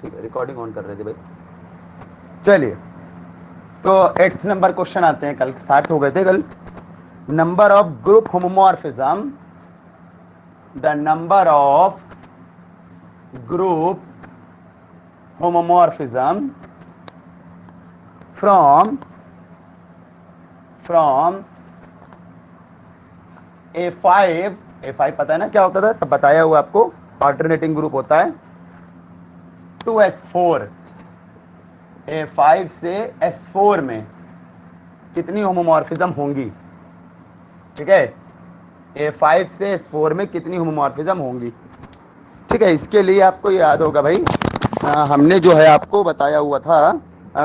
ठीक है, recording on कर रहे थे भाई। चलिए, तो 8th नंबर क्वेश्चन आते हैं। कल 7 हो गए थे कल। Number of group homomorphism, the number of group homomorphism from A5 पता है ना क्या होता था, सब बताया हुआ आपको। ऑल्टरनेटिंग ग्रुप होता है टू S4। A5 से S4 में कितनी होमोमॉर्फिज्म होंगी? ठीक है, A5 से S4 में कितनी होमोमॉर्फिज्म होंगी? ठीक है, इसके लिए आपको याद होगा भाई, हमने जो है आपको बताया हुआ था,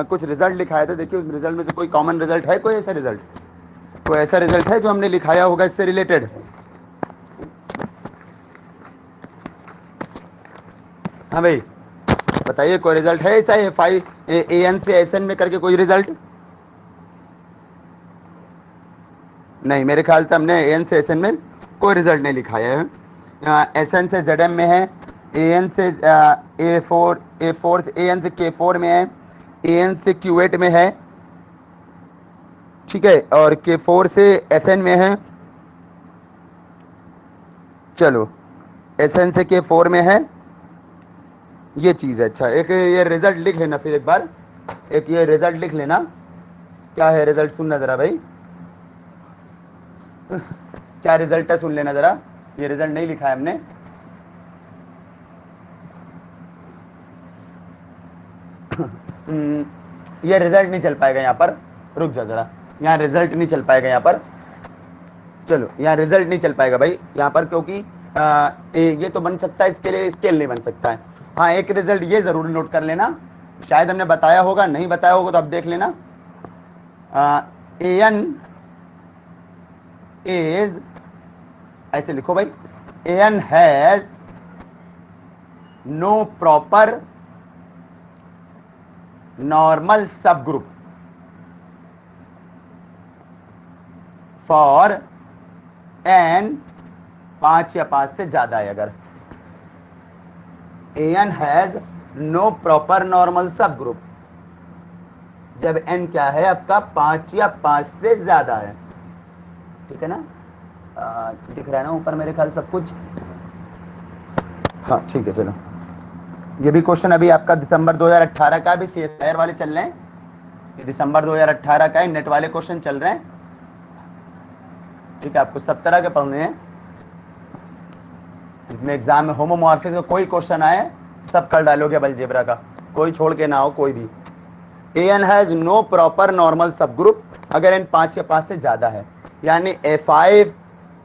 कुछ रिजल्ट लिखाए थे। देखिए उस रिजल्ट में से कोई कॉमन रिजल्ट है, कोई ऐसा रिजल्ट, कोई ऐसा रिजल्ट है जो हमने लिखाया होगा इससे रिलेटेड? हाँ भाई बताइए, कोई रिजल्ट है ऐसा AN से SN में करके कोई रिजल्ट? नहीं, मेरे ख्याल से हमने AN से SN में कोई रिजल्ट नहीं लिखाया है। SN से ZM में है, AN से A4 से AN से K4 में है, AN से Q8 में है, ठीक है, और K4 से SN में है। चलो, SN से K4 में है, ये चीज़ है। अच्छा, एक ये रिजल्ट लिख लेना फिर एक बार, एक ये रिजल्ट लिख लेना। क्या है रिजल्ट, सुनना जरा भाई, क्या रिजल्ट है सुन लेना जरा। ये रिजल्ट नहीं लिखा है हमने। ये रिजल्ट नहीं चल पाएगा यहाँ पर, रुक जा जरा, यहाँ रिजल्ट नहीं चल पाएगा यहाँ पर। चलो, यहाँ रिजल्ट नहीं चल पाएगा भाई यहाँ पर, क्योंकि ये तो बन सकता है, इसके लिए स्केल नहीं बन सकता है। हाँ, एक रिजल्ट ये जरूर नोट कर लेना, शायद हमने बताया होगा, नहीं बताया होगा तो अब देख लेना। AN इज, ऐसे लिखो भाई, AN has no proper normal सब ग्रुप फॉर N 5 या 5 से ज्यादा है। अगर AN has no proper normal सब ग्रुप, जब N क्या है आपका 5 या 5 से ज्यादा है, ठीक है ना? दिख रहा है ना ऊपर मेरे ख्याल सब कुछ? हाँ ठीक है। चलो, ये भी क्वेश्चन अभी आपका दिसंबर 2018 का भी CSIR वाले चल रहे हैं, ये दिसंबर 2018 का ही नेट वाले क्वेश्चन चल रहे हैं, ठीक है। आपको सब तरह के पढ़ने हैं, इसमें एग्जाम में होमोमॉर्फिज्म का कोई क्वेश्चन आए सब कर डालोगे अलजेब्रा का, कोई छोड़ के ना हो कोई भी। AN has no proper normal सब ग्रुप अगर N 5 या 5 से ज्यादा है, यानी A5,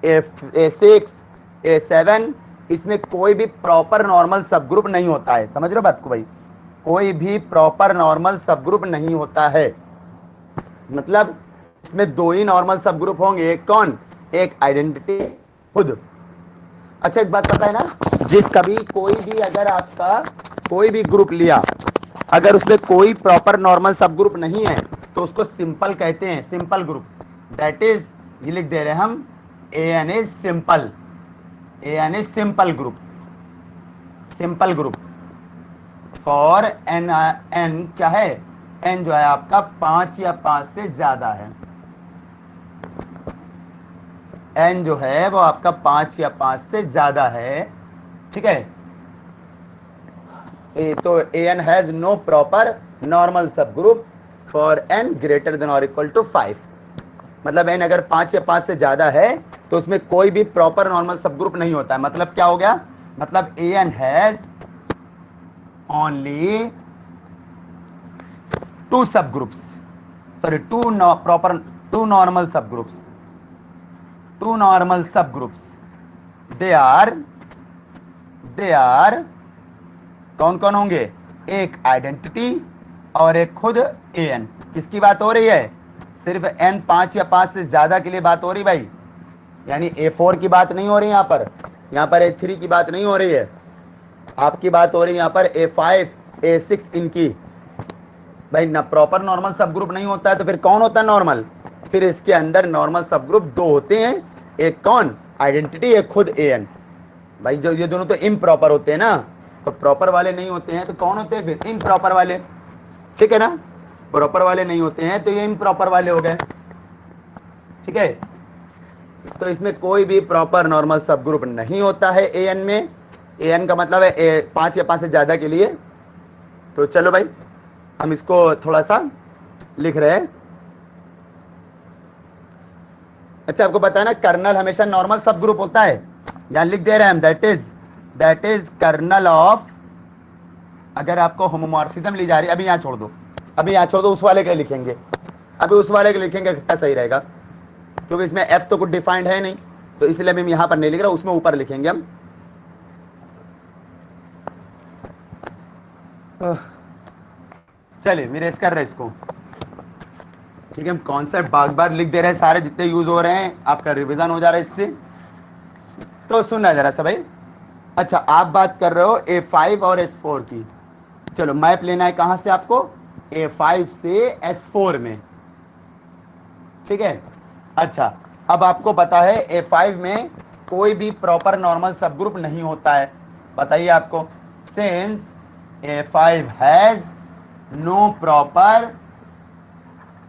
A6, A7, इसमें कोई भी प्रॉपर नॉर्मल सब ग्रुप नहीं होता है। समझ रहे हो बात को भाई? कोई भी प्रॉपर नॉर्मल सब ग्रुप नहीं होता है, मतलब इसमें 2 ही नॉर्मल सब ग्रुप होंगे। एक कौन? एक आइडेंटिटी खुद। अच्छा, एक बात पता है ना, जिस कभी कोई भी अगर आपका कोई भी ग्रुप लिया, अगर उसमें कोई प्रॉपर नॉर्मल सब ग्रुप नहीं है तो उसको सिंपल कहते हैं, सिंपल ग्रुप। दैट इज, ये लिख दे रहे हैं हम, AN is simple, AN is simple group, simple group for N क्या है? N जो है आपका 5 या 5 से ज्यादा है। N जो है वो आपका 5 या 5 से ज्यादा है, ठीक है। तो AN has no proper normal सब group for N greater than और इक्वल टू 5। मतलब N अगर 5 या 5 से ज्यादा है तो उसमें कोई भी प्रॉपर नॉर्मल सब ग्रुप नहीं होता है। मतलब क्या हो गया? मतलब AN हैज ओनली 2 सब ग्रुप्स, सॉरी 2 नॉर्मल सब ग्रुप्स, 2 नॉर्मल सब ग्रुप्स। दे आर कौन कौन होंगे? एक आइडेंटिटी और एक खुद AN। किसकी बात हो रही है? सिर्फ N 5 या 5 से ज्यादा के लिए बात हो रही भाई, यानी A4 की बात नहीं हो रही यहाँ पर A3 की बात नहीं हो रही है, आपकी बात हो रही है यहाँ पर A5, A6 इनकी। भाई ना प्रॉपर नॉर्मल सब ग्रुप नहीं होता है तो फिर कौन होता है नॉर्मल? फिर इसके अंदर नॉर्मल सब ग्रुप 2 होते हैं, एक कौन? आइडेंटिटी, एक खुद AN। भाई जो ये दोनों तो इम्प्रॉपर होते हैं ना, तो प्रॉपर वाले नहीं होते हैं तो कौन होते हैं फिर? इम्प्रॉपर वाले, ठीक है ना। प्रॉपर वाले नहीं होते हैं तो ये इम्प्रॉपर वाले हो गए, ठीक है। तो इसमें कोई भी प्रॉपर नॉर्मल सब ग्रुप नहीं होता है एन में। एन का मतलब है 5 या 5 से ज्यादा के लिए। तो चलो भाई हम इसको थोड़ा सा लिख रहे हैं। अच्छा, आपको पता है ना कर्नल हमेशा नॉर्मल सब ग्रुप होता है, यहां लिख दे रहे हैं हम, दैट इज कर्नल ऑफ। अगर आपको होमोमॉर्फिज्म ली जा रही है, अभी यहां छोड़ दो, अभी यहां छोड़ दो, उस वाले के लिए लिखेंगे, अभी उस वाले के लिए लिखेंगे, कितना सही रहेगा, क्योंकि इसमें एफ तो कुछ डिफाइंड है नहीं, तो इसलिए हम यहां पर नहीं लिख रहे, उसमें ऊपर लिखेंगे हम। चलिए मेरे कर रहे इसको, ठीक है। हम कॉन्सेप्ट बार बार लिख दे रहे हैं, सारे जितने यूज हो रहे हैं, आपका रिवीजन हो जा रहा है इससे। तो सुनना जरा सा भाई। अच्छा, आप बात कर रहे हो A5 और S4 की। चलो मैप लेना है कहां से आपको? A5 से S4 में, ठीक है। अच्छा, अब आपको पता है A5 में कोई भी प्रॉपर नॉर्मल सब ग्रुप नहीं होता है। बताइए आपको, since A5 has no proper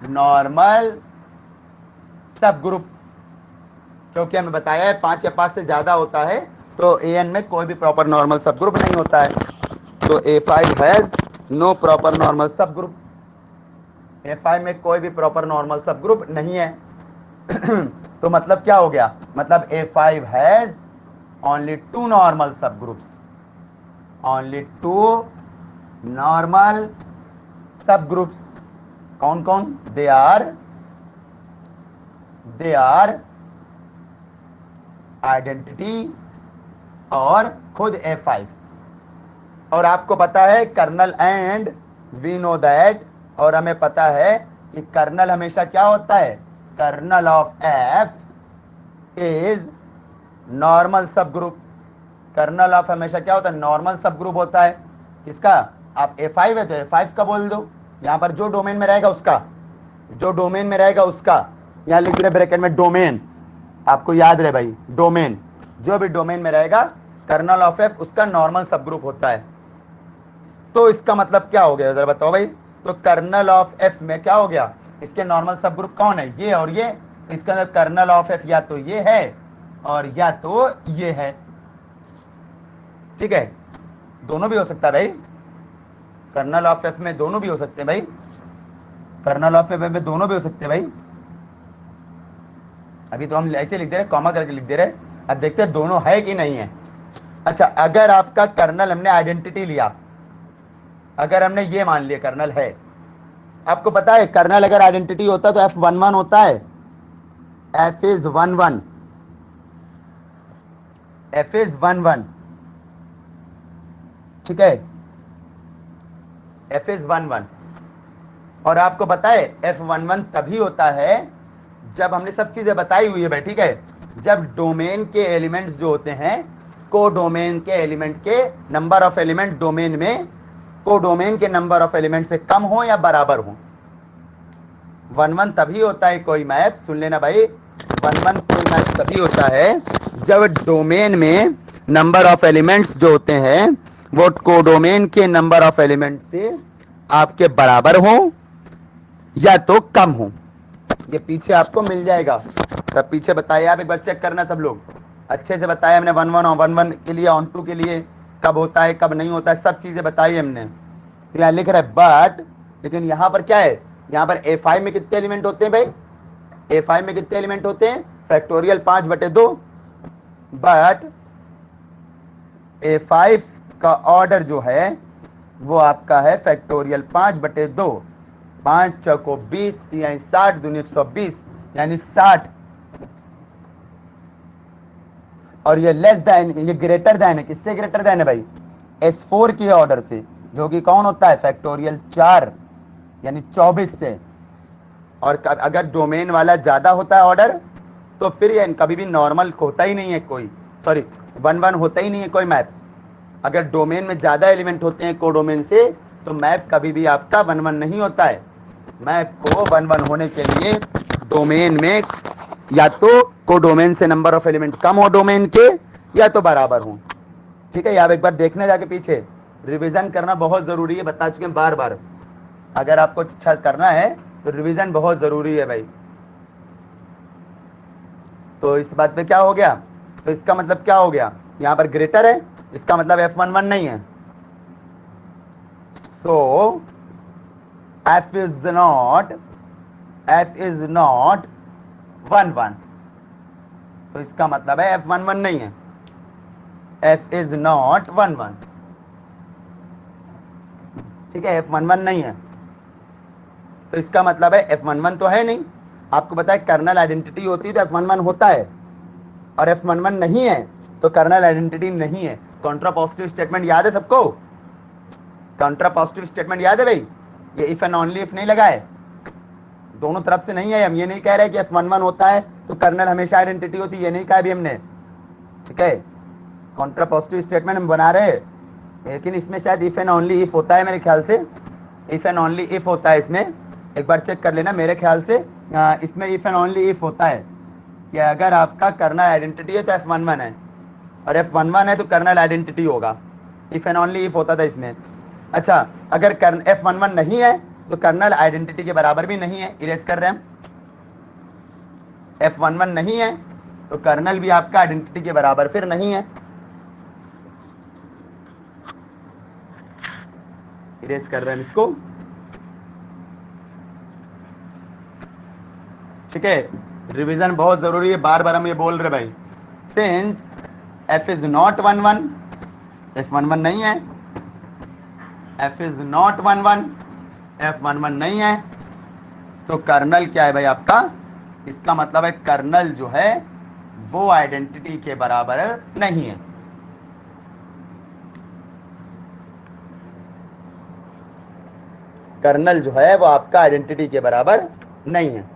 normal सब ग्रुप, क्योंकि हमें बताया है 5 या 5 से ज्यादा होता है तो एन में कोई भी प्रॉपर नॉर्मल सब ग्रुप नहीं होता है। तो A5 has no proper normal सब ग्रुप, A5 में कोई भी प्रॉपर नॉर्मल सब ग्रुप नहीं है। तो मतलब क्या हो गया? मतलब A5 हैज ओनली 2 नॉर्मल सब ग्रुप्स, ओनली 2 नॉर्मल सब ग्रुप्स। कौन कौन? दे आर आइडेंटिटी और खुद A5। और आपको पता है kernel and we know that, और हमें पता है कि कर्नल हमेशा क्या होता है? Kernel of F is normal सब ग्रुप। कर्नल ऑफ हमेशा क्या होता है? नॉर्मल सब ग्रुप होता है। किसका? आप A5 है तो A5 का बोल दो, यहां पर जो डोमेन में रहेगा उसका, जो डोमेन में रहेगा उसका। यहां लिख रहे ब्रैकेट में डोमेन, आपको याद रहे भाई, डोमेन, जो भी डोमेन में रहेगा कर्नल ऑफ F उसका नॉर्मल सब ग्रुप होता है। तो इसका मतलब क्या हो गया जरा बताओ भाई? तो कर्नल ऑफ F में क्या हो गया? इसके नॉर्मल सब ग्रुप कौन है? ये और ये। इसके अंदर कर्नल ऑफ F या तो ये है और या तो ये है, ठीक है। दोनों भी हो सकता है भाई, कर्नल ऑफ F में दोनों भी हो सकते हैं भाई, कर्नल ऑफ F में दोनों भी हो सकते हैं भाई। अभी तो हम ऐसे लिख दे रहे, कॉमा करके लिख दे रहे, अब देखते हैं दोनों है कि नहीं है। अच्छा, अगर आपका कर्नल हमने आइडेंटिटी लिया, अगर हमने ये मान लिया कर्नल है, आपको पता है कर्नल अगर आइडेंटिटी होता तो F11 होता है, F इज 11, F इज 11, ठीक है, F इज 11। और आपको पता है F11 तभी होता है जब हमने सब चीजें बताई हुई है भाई, ठीक है। जब डोमेन के एलिमेंट्स जो होते हैं, को डोमेन के एलिमेंट के नंबर ऑफ एलिमेंट डोमेन में को डोमेन के नंबर ऑफ एलिमेंट से कम हो या बराबर हो। 11 तभी होता है कोई मैप, सुन लेना भाई, 11 कोई मैप तभी होता है जब डोमेन में नंबर ऑफ एलिमेंट्स जो होते हैं वो कोडोमेन के नंबर ऑफ एलिमेंट से आपके बराबर हो या तो कम हो। ये पीछे आपको मिल जाएगा, सब पीछे बताया, आप एक बार चेक करना सब लोग, अच्छे से बताया हमने। 11 के लिए, ऑन 2 के लिए कब होता है कब नहीं होता है, सब चीजें बताई हमने। तो यहाँ लिख रहा है बट, लेकिन यहाँ पर क्या है? यहाँ पर A5 में कितने एलिमेंट होते हैं भाई? A5 में कितने एलिमेंट होते हैं? फैक्टोरियल 5/2। बट A5 का ऑर्डर जो है वो आपका है फैक्टोरियल 5/2। 5 चौको 20, 60 दूनी 120, यानी 60। और ये लेस देन, ये ग्रेटर देन है, किससे ग्रेटर देन है भाई? S4 के ऑर्डर से, जो कि कौन होता है? फैक्टोरियल 4 यानी 24 से। और अगर डोमेन वाला ज्यादा होता है ऑर्डर, तो फिर ये कभी भी नॉर्मल होता ही नहीं है कोई, सॉरी 11 होता ही नहीं है कोई मैप। अगर डोमेन में ज्यादा एलिमेंट होते हैं कोडोमेन से, तो मैप कभी भी आपका 11 नहीं होता है। मैप को 11 होने के लिए डोमेन में या तो कोडोमेन से नंबर ऑफ एलिमेंट कम हो डोमेन के, या तो बराबर हो। ठीक है, आप एक बार देखने जाके पीछे रिवीजन करना बहुत जरूरी है, बता चुके हैं बार बार। अगर आपको अच्छा करना है तो रिवीजन बहुत जरूरी है भाई। तो इस बात पे क्या हो गया, तो इसका मतलब क्या हो गया, यहाँ पर ग्रेटर है, इसका मतलब F11 नहीं है। सो F इज नॉट 11, तो इसका मतलब है F11 नहीं है, F इज नॉट 11। ठीक है, F11 नहीं है, तो इसका मतलब है F11 तो है नहीं। आपको पता है कर्नल आइडेंटिटी होती है तो F11 होता है, और F11 नहीं है तो कर्नल आइडेंटिटी नहीं है। कॉन्ट्रा पॉजिटिव स्टेटमेंट याद है सबको? कॉन्ट्रा पॉजिटिव स्टेटमेंट याद है भाई? ये इफ एंड ओनली इफ नहीं लगा है, दोनों तरफ से नहीं है। हम ये नहीं कह रहे कि F11 होता है तो कर्नल हमेशा आइडेंटिटी होती है, ये नहीं कहा अभी हमने। ठीक है, कॉन्ट्रा पॉजिटिव स्टेटमेंट हम बना रहे हैं, लेकिन इसमें शायद इफ एंड ओनली इफ होता है मेरे ख्याल से। इफ एंड ओनली इफ होता है इसमें, एक बार चेक कर लेना। मेरे ख्याल से इसमें इफ एंड ओनली इफ होता है कि अगर आपका कर्नल आइडेंटिटी है तो F11 है, और F11 है तो कर्नल आइडेंटिटी होगा। इफ एंड ओनली इफ होता था इसमें। अच्छा, अगर F11 नहीं है तो कर्नल आइडेंटिटी के बराबर भी नहीं है। इरेज कर रहे हैं हम। F11 नहीं है तो कर्नल भी आपका आइडेंटिटी के बराबर फिर नहीं है। इरेज कर रहे हैं इसको। ठीक है, रिवीजन बहुत जरूरी है, बार बार हम ये बोल रहे भाई। Since F is not 11, F11 नहीं है, F इज नॉट 11, F11 नहीं है, तो कर्नल क्या है भाई आपका? इसका मतलब है कर्नल जो है वो आइडेंटिटी के बराबर नहीं है। कर्नल जो है वो आपका आइडेंटिटी के बराबर नहीं है।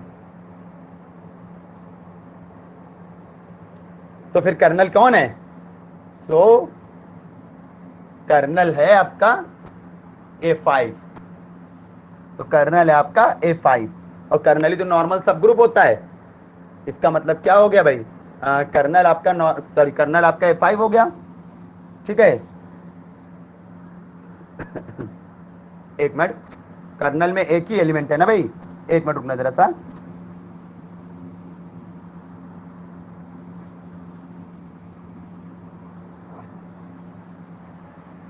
तो फिर कर्नल कौन है? सो कर्नल है आपका A5। तो कर्नल है आपका A5, और कर्नल ही तो नॉर्मल सब ग्रुप होता है। इसका मतलब क्या हो गया भाई? कर्नल आपका कर्नल आपका A5 हो गया। ठीक है एक मिनट, कर्नल में एक ही एलिमेंट है ना भाई? एक मिनट रुकना जरा सा।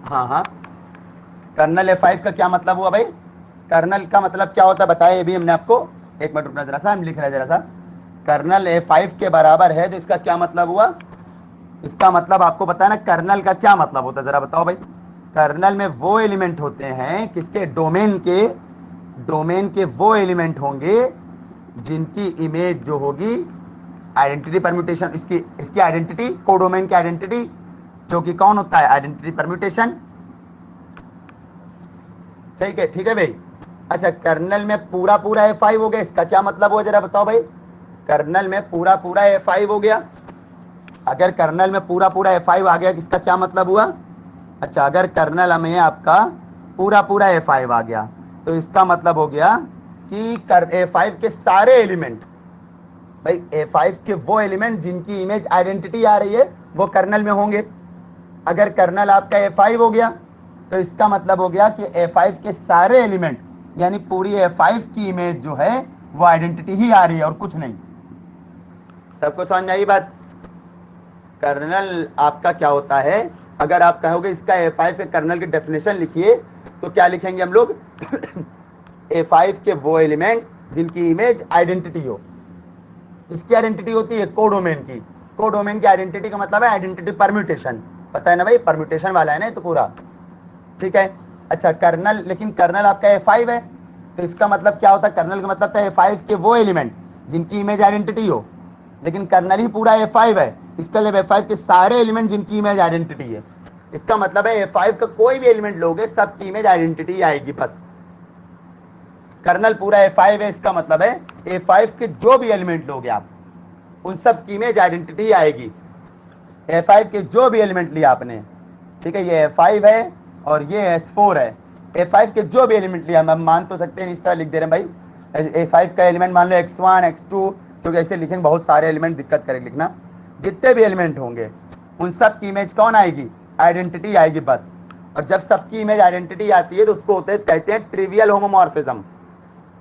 हाँ हाँ, कर्नल A5 का क्या मतलब हुआ भाई? कर्नल का मतलब क्या होता है बताया ये भी हमने आपको। एक मिनट रुकना जरा सा, हम लिख रहे हैं जरा सा। कर्नल A5 के बराबर है तो इसका क्या मतलब हुआ? इसका मतलब आपको पता है ना कर्नल का क्या मतलब होता है, जरा बताओ भाई। कर्नल में वो एलिमेंट होते हैं किसके? डोमेन के वो एलिमेंट होंगे जिनकी इमेज जो होगी आइडेंटिटी परम्यूटेशन, इसकी आइडेंटिटी, कोडोमेन की आइडेंटिटी जो कि कौन होता है? Identity permutation. ठीक है भाई। अच्छा, कर्नल में पूरा पूरा A5 हो गया, इसका क्या मतलब हुआ जरा बताओ भाई? कर्नल में पूरा पूरा A5 हो गया। अगर कर्नल में पूरा पूरा A5 आ गया, इसका क्या मतलब हुआ? अच्छा, अगर कर्नल में आपका पूरा पूरा A5 आ गया तो इसका मतलब हो गया कि A5 के सारे एलिमेंट, भाई A5 के वो एलिमेंट जिनकी इमेज आइडेंटिटी आ रही है वो कर्नल में होंगे। अगर कर्नल आपका A5 हो गया तो इसका मतलब हो गया कि A5 के सारे एलिमेंट यानी पूरी A5 की इमेज जो है वो आइडेंटिटी ही आ रही है और कुछ नहीं। सबको समझ में आई बात? कर्नल आपका क्या होता है? अगर आप कहोगे इसका A5 के कर्नल की डेफिनेशन लिखिए तो क्या लिखेंगे हम लोग? A5 के वो एलिमेंट जिनकी इमेज आइडेंटिटी हो। इसकी आइडेंटिटी होती है कोडोमेन की। कोडोमेन की आइडेंटिटी का मतलब है आइडेंटिटी परम्यूटेशन। पता है ना भाई, परम्यूटेशन वाला है ना तो पूरा। ठीक है। अच्छा, कर्नल, लेकिन कर्नल आपका A5 है तो इसका मतलब क्या होता है? कर्नल का मतलब था A5 के वो एलिमेंट जिनकी इमेज आइडेंटिटी हो, लेकिन कर्नल ही पूरा A5 है। इसका जब A5 के सारे एलिमेंट जिनकी इमेज आइडेंटिटी है, इसका मतलब है A5 का कोई भी एलिमेंट लोगे सबकी इमेज आइडेंटिटी आएगी बस। कर्नल पूरा A5 है, इसका मतलब है A5 के जो भी एलिमेंट लोगे आप उन सब की इमेज आइडेंटिटी आएगी। A5 के जो भी एलिमेंट लिया आपने, ठीक है, ये A5 है और ये S4 है। A5 के जो भी एलिमेंट लिया, हम मान तो सकते हैं, इस तरह लिख दे रहे हैं भाई। A5 का एलिमेंट मान लो X1 X2, क्योंकि ऐसे लिखेंगे बहुत सारे एलिमेंट दिक्कत करेंगे लिखना। जितने भी एलिमेंट होंगे उन सब की इमेज कौन आएगी? आइडेंटिटी आएगी बस। और जब सबकी इमेज आइडेंटिटी आती है तो उसको कहते हैं ट्रिवियल होमोमॉर्फिज्म।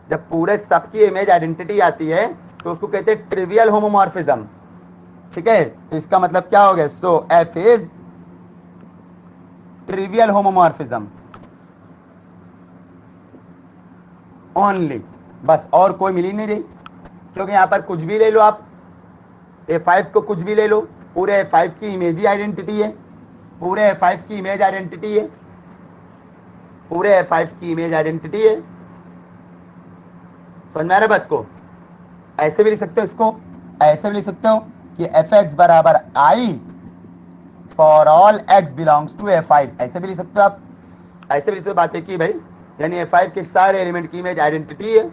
जब पूरे सबकी इमेज आइडेंटिटी आती है तो उसको कहते हैं ट्रिवियल होमोमॉर्फिज्म। ठीक है, तो इसका मतलब क्या हो गया? So F is trivial homomorphism only, बस और कोई मिल ही नहीं रही। क्योंकि यहां पर कुछ भी ले लो आप, A5 को कुछ भी ले लो, पूरे A5 की इमेज ही आइडेंटिटी है, पूरे A5 की इमेज आइडेंटिटी है, पूरे A5 की इमेज आइडेंटिटी है। समझ में आ रहा है बात को? ऐसे भी लिख सकते हो इसको, ऐसे भी लिख सकते हो कि fx बराबर i for all x belongs to A5, ऐसे भी लिख सकते हो आप। ऐसे भी लिख सकते हो, बात है कि भाई यानी A5 के सारे एलिमेंट की इमेज आइडेंटिटी है,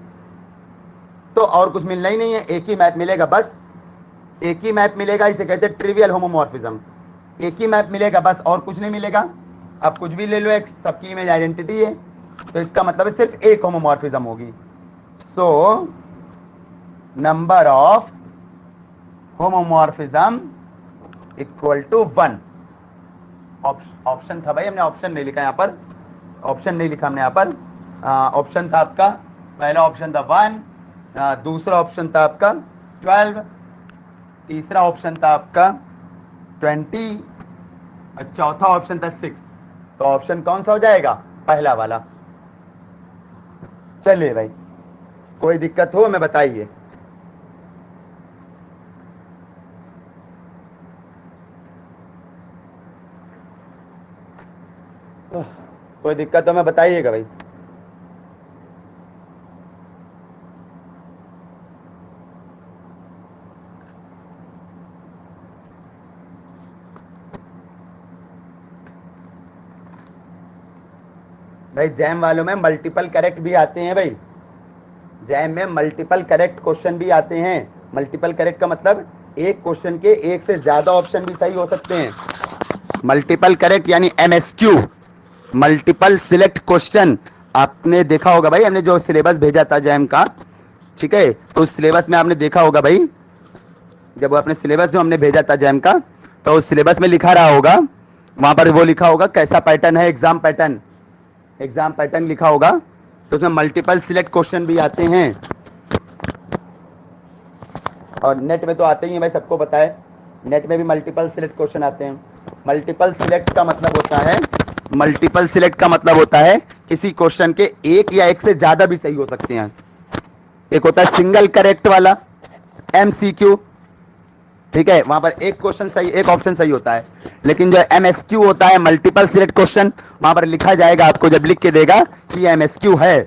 तो और कुछ मिलना ही नहीं है, एक ही मैप मिलेगा, बस एक ही मैप मिलेगा, इसे कहते हैं ट्रिवियल होमोमॉर्फिज्म। एक ही मैप मिलेगा बस, और कुछ नहीं मिलेगा। आप कुछ भी ले लो, एक सबकी इमेज आइडेंटिटी है, तो इसका मतलब है सिर्फ एक होमोमॉर्फिज्म होगी। So number of homomorphism equal to 1। Option था भाई, हमने ऑप्शन नहीं लिखा यहाँ पर, ऑप्शन नहीं लिखा हमने यहाँ पर। ऑप्शन था आपका, पहला ऑप्शन था 1, दूसरा ऑप्शन था आपका 12, तीसरा ऑप्शन था आपका 20 और चौथा ऑप्शन था 6। तो ऑप्शन कौन सा हो जाएगा? पहला वाला। चलिए भाई, कोई दिक्कत हो मैं बताइए। कोई दिक्कत हो मैं बताइएगा भाई। भाई जैम वालों में मल्टीपल करेक्ट भी आते हैं भाई, जैम में मल्टीपल करेक्ट क्वेश्चन भी आते हैं। मल्टीपल करेक्ट का मतलब एक क्वेश्चन के एक से ज्यादा ऑप्शन भी सही हो सकते हैं। मल्टीपल करेक्ट यानी MSQ, मल्टीपल सिलेक्ट क्वेश्चन। आपने देखा होगा भाई, हमने जो सिलेबस भेजा था जैम का, ठीक है, तो उस सिलेबस में आपने देखा होगा भाई, जब आपने सिलेबस जो हमने भेजा था जैम का, तो उस सिलेबस में लिखा रहा होगा, वहां पर वो लिखा होगा कैसा पैटर्न है, एग्जाम पैटर्न, एग्जाम पैटर्न लिखा होगा। तो उसमें मल्टीपल सिलेक्ट क्वेश्चन भी आते हैं, और नेट में तो आते ही हैं भाई, सबको पता है, नेट में भी मल्टीपल सिलेक्ट क्वेश्चन आते हैं। मल्टीपल सिलेक्ट का मतलब होता है, मल्टीपल सिलेक्ट का मतलब होता है किसी क्वेश्चन के एक या एक से ज्यादा भी सही हो सकते हैं। एक होता है सिंगल करेक्ट वाला MCQ, ठीक है, वहां पर एक क्वेश्चन सही, एक ऑप्शन सही होता है। लेकिन जो MSQ होता है, मल्टीपल सिलेक्ट क्वेश्चन, वहां पर लिखा जाएगा, आपको जब लिख के देगा कि ये MSQ है,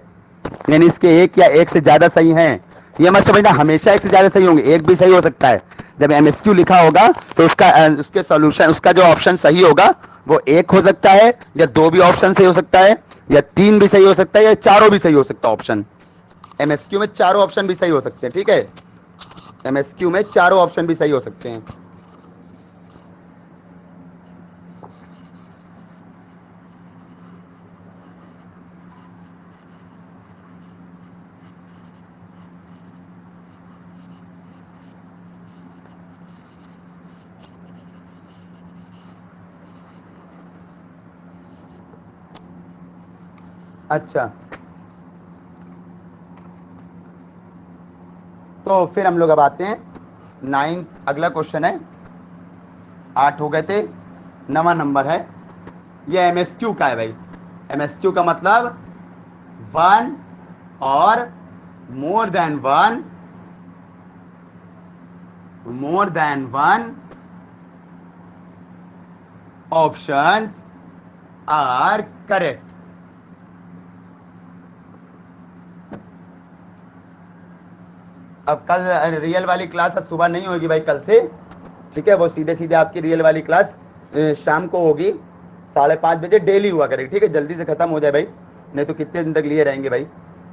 यानी इसके एक या एक से ज्यादा सही हैं। ये मत समझना हमेशा एक से ज्यादा सही होंगे, एक भी सही हो सकता है। जब MSQ लिखा होगा तो उसके सॉल्यूशन, उसका जो ऑप्शन सही होगा वो एक हो सकता है, या दो भी ऑप्शन सही हो सकता है, या तीन भी सही हो सकता है, या चारों भी सही हो सकता है ऑप्शन। MSQ में चारों ऑप्शन भी सही हो सकते हैं, ठीक है, MSQ में चारों ऑप्शन भी सही हो सकते हैं। अच्छा, तो फिर हम लोग अब आते हैं 9, अगला क्वेश्चन है। 8 हो गए थे, 9वां नंबर है, ये MSQ का है भाई। MSQ का मतलब 1 और more than one options are correct. अब कल रियल वाली क्लास अब सुबह नहीं होगी भाई, कल से, ठीक है, वो सीधे सीधे आपकी रियल वाली क्लास शाम को होगी 5:30 बजे डेली हुआ करेगी, ठीक है, जल्दी से खत्म हो जाए भाई, नहीं तो कितने दिन तक लिए रहेंगे भाई।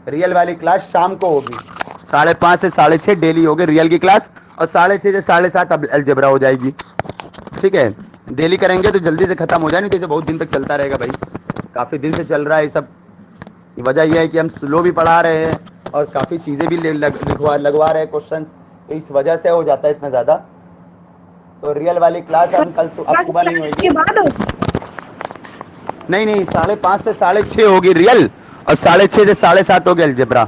रियल वाली क्लास शाम को होगी 5:30 से 6:30 डेली होगी रियल की क्लास, और 6:30 से 7:30 अब अलजेब्रा हो जाएगी, ठीक है। डेली करेंगे तो जल्दी से खत्म हो जाए, नहीं तो बहुत दिन तक चलता रहेगा भाई, काफी दिन से चल रहा है ये सब। वजह यह है कि हम स्लो भी पढ़ा रहे हैं और काफी चीजें भी लगवा रहे हैं क्वेश्चन, तो इस वजह से हो जाता है इतना ज्यादा। तो रियल वाली क्लास हम कल अब सुबह नहीं होगी, नहीं नहीं, 5.5 से 6.5 होगी रियल, और 6.5 से 7.5 होगी अलजेब्रा।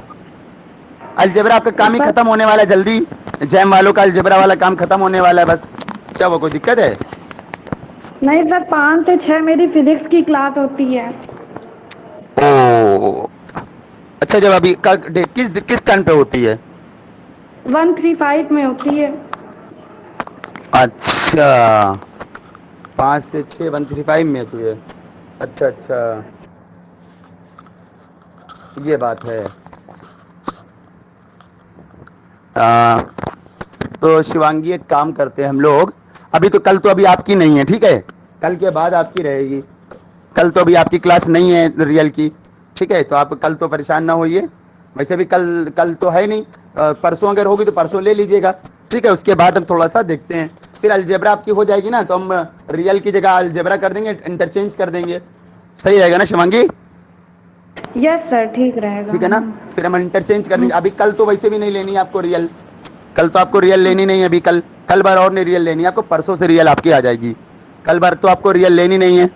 अलजेब्रा आपका काम ही सर खत्म होने वाला है जल्दी। जैम वालों का अलजेब्रा वाला काम खत्म होने वाला है बस। क्या वो कोई दिक्कत है? नहीं सर, 5 से 6 मेरी फिजिक्स की क्लास होती है। ओ अच्छा, जब अभी किस किस टर्न पे होती है? 135 में होती है। अच्छा, 5 से 6 135 में होती है। अच्छा अच्छा, ये बात है। आ, तो शिवांगी एक काम करते हैं हम लोग, अभी तो कल तो अभी आपकी नहीं है, ठीक है, कल के बाद आपकी रहेगी। कल तो अभी आपकी क्लास नहीं है रियल की, ठीक है, तो आप कल तो परेशान ना होइए। वैसे भी कल कल तो है नहीं, परसों अगर होगी तो परसों ले लीजिएगा, ठीक है। उसके बाद हम थोड़ा सा देखते हैं, फिर अलजेब्रा आपकी हो जाएगी ना, तो हम रियल की जगह अलजेब्रा कर देंगे, इंटरचेंज कर देंगे। सही रहेगा ना शिवांगी? यस सर, ठीक रहेगा। ठीक है ना, फिर हम इंटरचेंज कर देंगे। अभी कल तो वैसे भी नहीं लेनी है आपको रियल, कल तो आपको रियल लेनी नहीं है अभी। कल कल बार और नहीं रियल लेनी है आपको, परसों से रियल आपकी आ जाएगी। कल बार तो आपको रियल लेनी नहीं है।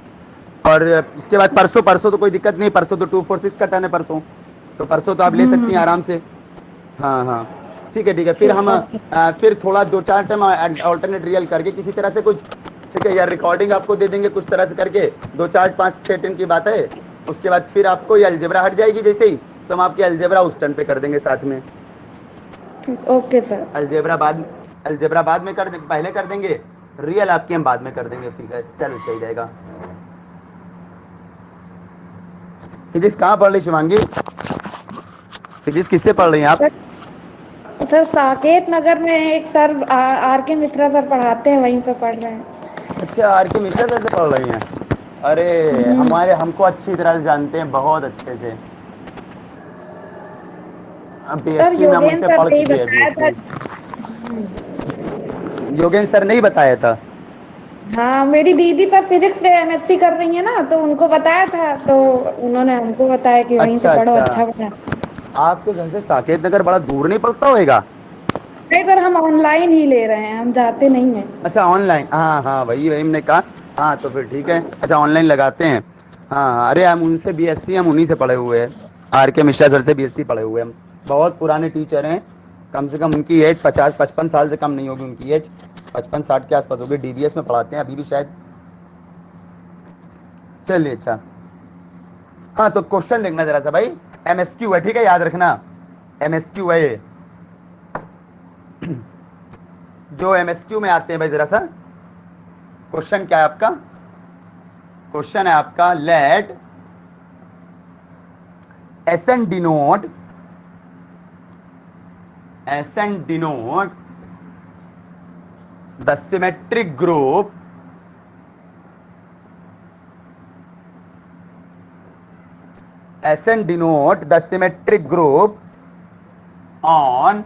और इसके बाद परसों, परसों तो कोई दिक्कत नहीं, परसों तो 246 का टर्न है परसों, तो परसों तो आप ले सकती हैं आराम से। हाँ हाँ, ठीक है ठीक है। फिर हम ओके। फिर थोड़ा 2-4 टर्म ऑल्टरनेट रियल करके किसी तरह से कुछ, ठीक है, या रिकॉर्डिंग आपको दे देंगे कुछ तरह से करके, 2 4 5 6 टर्न की बात है। उसके बाद फिर आपको ये अलजेब्रा हट जाएगी जैसे ही, तो हम आपकी अलजेब्रा उस टर्न पे कर देंगे साथ में। Okay sir. अलजेब्रा बाद, अलजेब्रा बाद में कर पहले कर देंगे, रियल आपकी हम बाद में कर देंगे, ठीक है, चल सही रहेगा। फिजिक्स कहाँ पढ़ रही शिवांगी? फिजिक्स किससे पढ़ रही हैं आप? सर साकेत नगर में एक सर आर के मिश्रा सर पढ़ाते हैं, वहीं पे पढ़ रहे हैं। अच्छा, आर के मिश्रा सर से पढ़ रही हैं? अरे हमारे, हमको अच्छी तरह से जानते हैं, बहुत अच्छे से। अब सर बीएससी में हम योगेन उनसे सर पढ़ ने ही चुके हैं बताया था। बीएससी। योगेंद्र सर नहीं बताया था? हाँ, मेरी दीदी सर फिजिक्स से एमएससी कर रही है ना, तो उनको बताया था, तो उन्होंने हमको बताया कि वहीं से अच्छा पढ़ो, अच्छा, अच्छा बना। आपके घर से साकेत नगर बड़ा दूर नहीं पड़ता होएगा? नहीं सर, हम ऑनलाइन ही ले रहे हैं, हम जाते नहीं हैं। अच्छा ऑनलाइन, हाँ हाँ, वही वही हमने कहा। हाँ तो फिर ठीक है, अच्छा ऑनलाइन लगाते हैं। हाँ हाँ, अरे हम उनसे बीएससी, हम उन्हीं से पढ़े हुए हैं, आर के मिश्रा सर से बीएससी पढ़े हुए हैं हम। बहुत पुराने टीचर हैं, कम से कम उनकी एज 50-55 साल से कम नहीं होगी उनकी एज, 55-60 के आसपास होगी। डीबीएस में पढ़ाते हैं अभी भी शायद। चलिए अच्छा, हाँ तो क्वेश्चन देखना जरा सा भाई, एमएसक्यू है, ठीक है, याद रखना एमएसक्यू है ये। जो एमएसक्यू में आते हैं भाई, जरा सा क्वेश्चन क्या है आपका? क्वेश्चन है आपका, let SN denote, SN denote the symmetric group SN denote the symmetric group on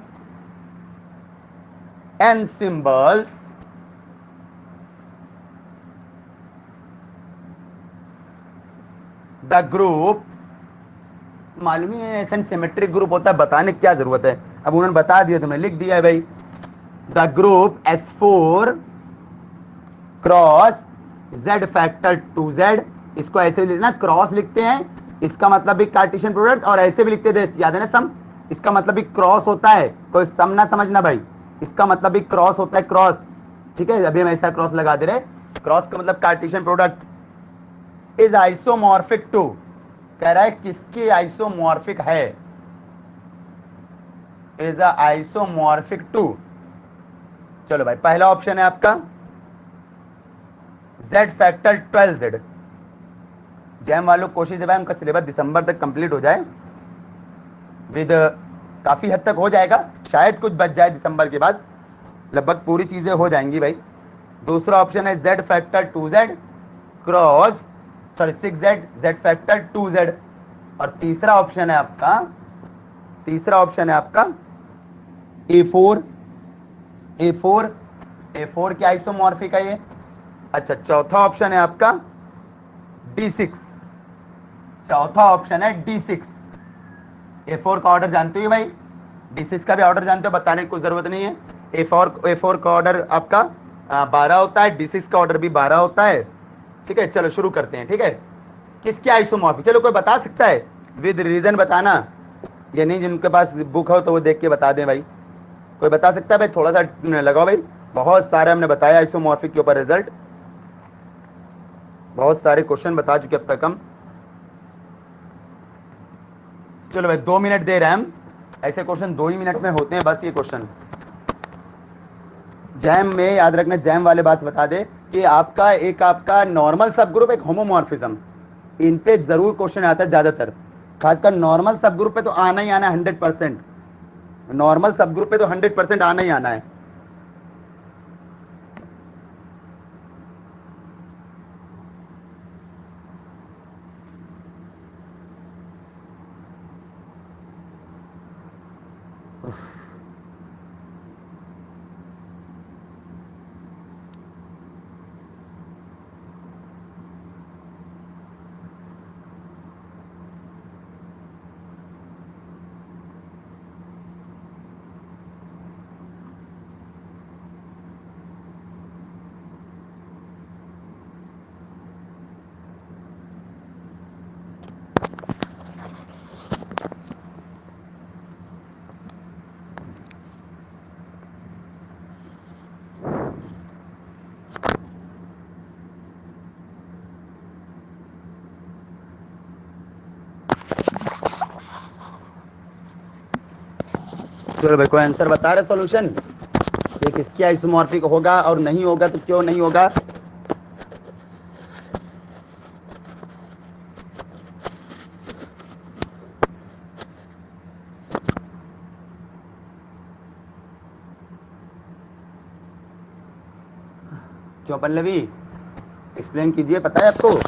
n symbols the group, मालूम ही है SN सिमेट्रिक ग्रुप होता है, बताने की क्या जरूरत है, अब उन्होंने बता दिया, तुमने लिख दिया है भाई। The group S4 cross Z factor 2Z, इसको ऐसे लिखना, क्रॉस लिखते हैं, इसका मतलब भी कार्टेशियन प्रोडक्ट, और ऐसे भी लिखते थे, याद है ना, सम, इसका मतलब भी क्रॉस होता है, कोई सम ना समझना भाई, इसका मतलब भी क्रॉस होता है, क्रॉस, ठीक है, अभी हम ऐसा क्रॉस लगा दे रहे, क्रॉस का मतलब Cartesian product is isomorphic to, कह रहा है किसकी आइसोमॉर्फिक है, इज आइसोमॉर्फिक टू। चलो भाई, पहला ऑप्शन है आपका Z फैक्टर 12Z। जैम वालों कोशिश है भाई उनका सिलेबस दिसंबर तक कंप्लीट हो जाए, विद काफी हद तक हो जाएगा, शायद कुछ बच जाए दिसंबर के बाद, लगभग पूरी चीजें हो जाएंगी भाई। दूसरा ऑप्शन है Z factor 2Z cross, sorry 6Z, Z factor 2Z। और तीसरा ऑप्शन है आपका, तीसरा ऑप्शन है आपका A4, A4, A4 क्या आइसोमॉर्फिक है ये। अच्छा, चौथा ऑप्शन है आपका D6, चौथा ऑप्शन है D6। A4 का ऑर्डर जानते हो भाई, D6 का भी ऑर्डर जानते हो, बताने की कोई जरूरत नहीं है। A4 का ऑर्डर आपका 12 होता है, D6 का ऑर्डर भी 12 होता है, ठीक है। चलो शुरू करते हैं, ठीक है। किसके आइसोमॉर्फिक, चलो कोई बता सकता है विद रीजन बताना, ये नहीं जिनके पास बुक हो तो वो देख के बता दें भाई, कोई बता सकता है भाई, थोड़ा सा लगाओ भाई, बहुत सारे हमने बताया आइसोमॉर्फिक के ऊपर रिजल्ट, बहुत सारे क्वेश्चन बता चुके अब तक हम। चलो भाई 2 मिनट दे रहे हैं हम, ऐसे क्वेश्चन 2 ही मिनट में होते हैं बस ये क्वेश्चन। जैम में याद रखना, जैम वाले बात बता दे कि आपका नॉर्मल सब ग्रुप, एक होमोमॉर्फिज्म, इन पे जरूर क्वेश्चन आता है ज्यादातर, खासकर नॉर्मल सब ग्रुप पे तो आना ही आना है 100%, नॉर्मल सब ग्रुप पे तो 100% आना ही आना है। चलो भाई कोई आंसर बता रहे सॉल्यूशन, ये किसकी आइसोमॉर्फिक होगा और नहीं होगा तो क्यों नहीं होगा। क्यों पल्लवी, एक्सप्लेन कीजिए, पता है आपको।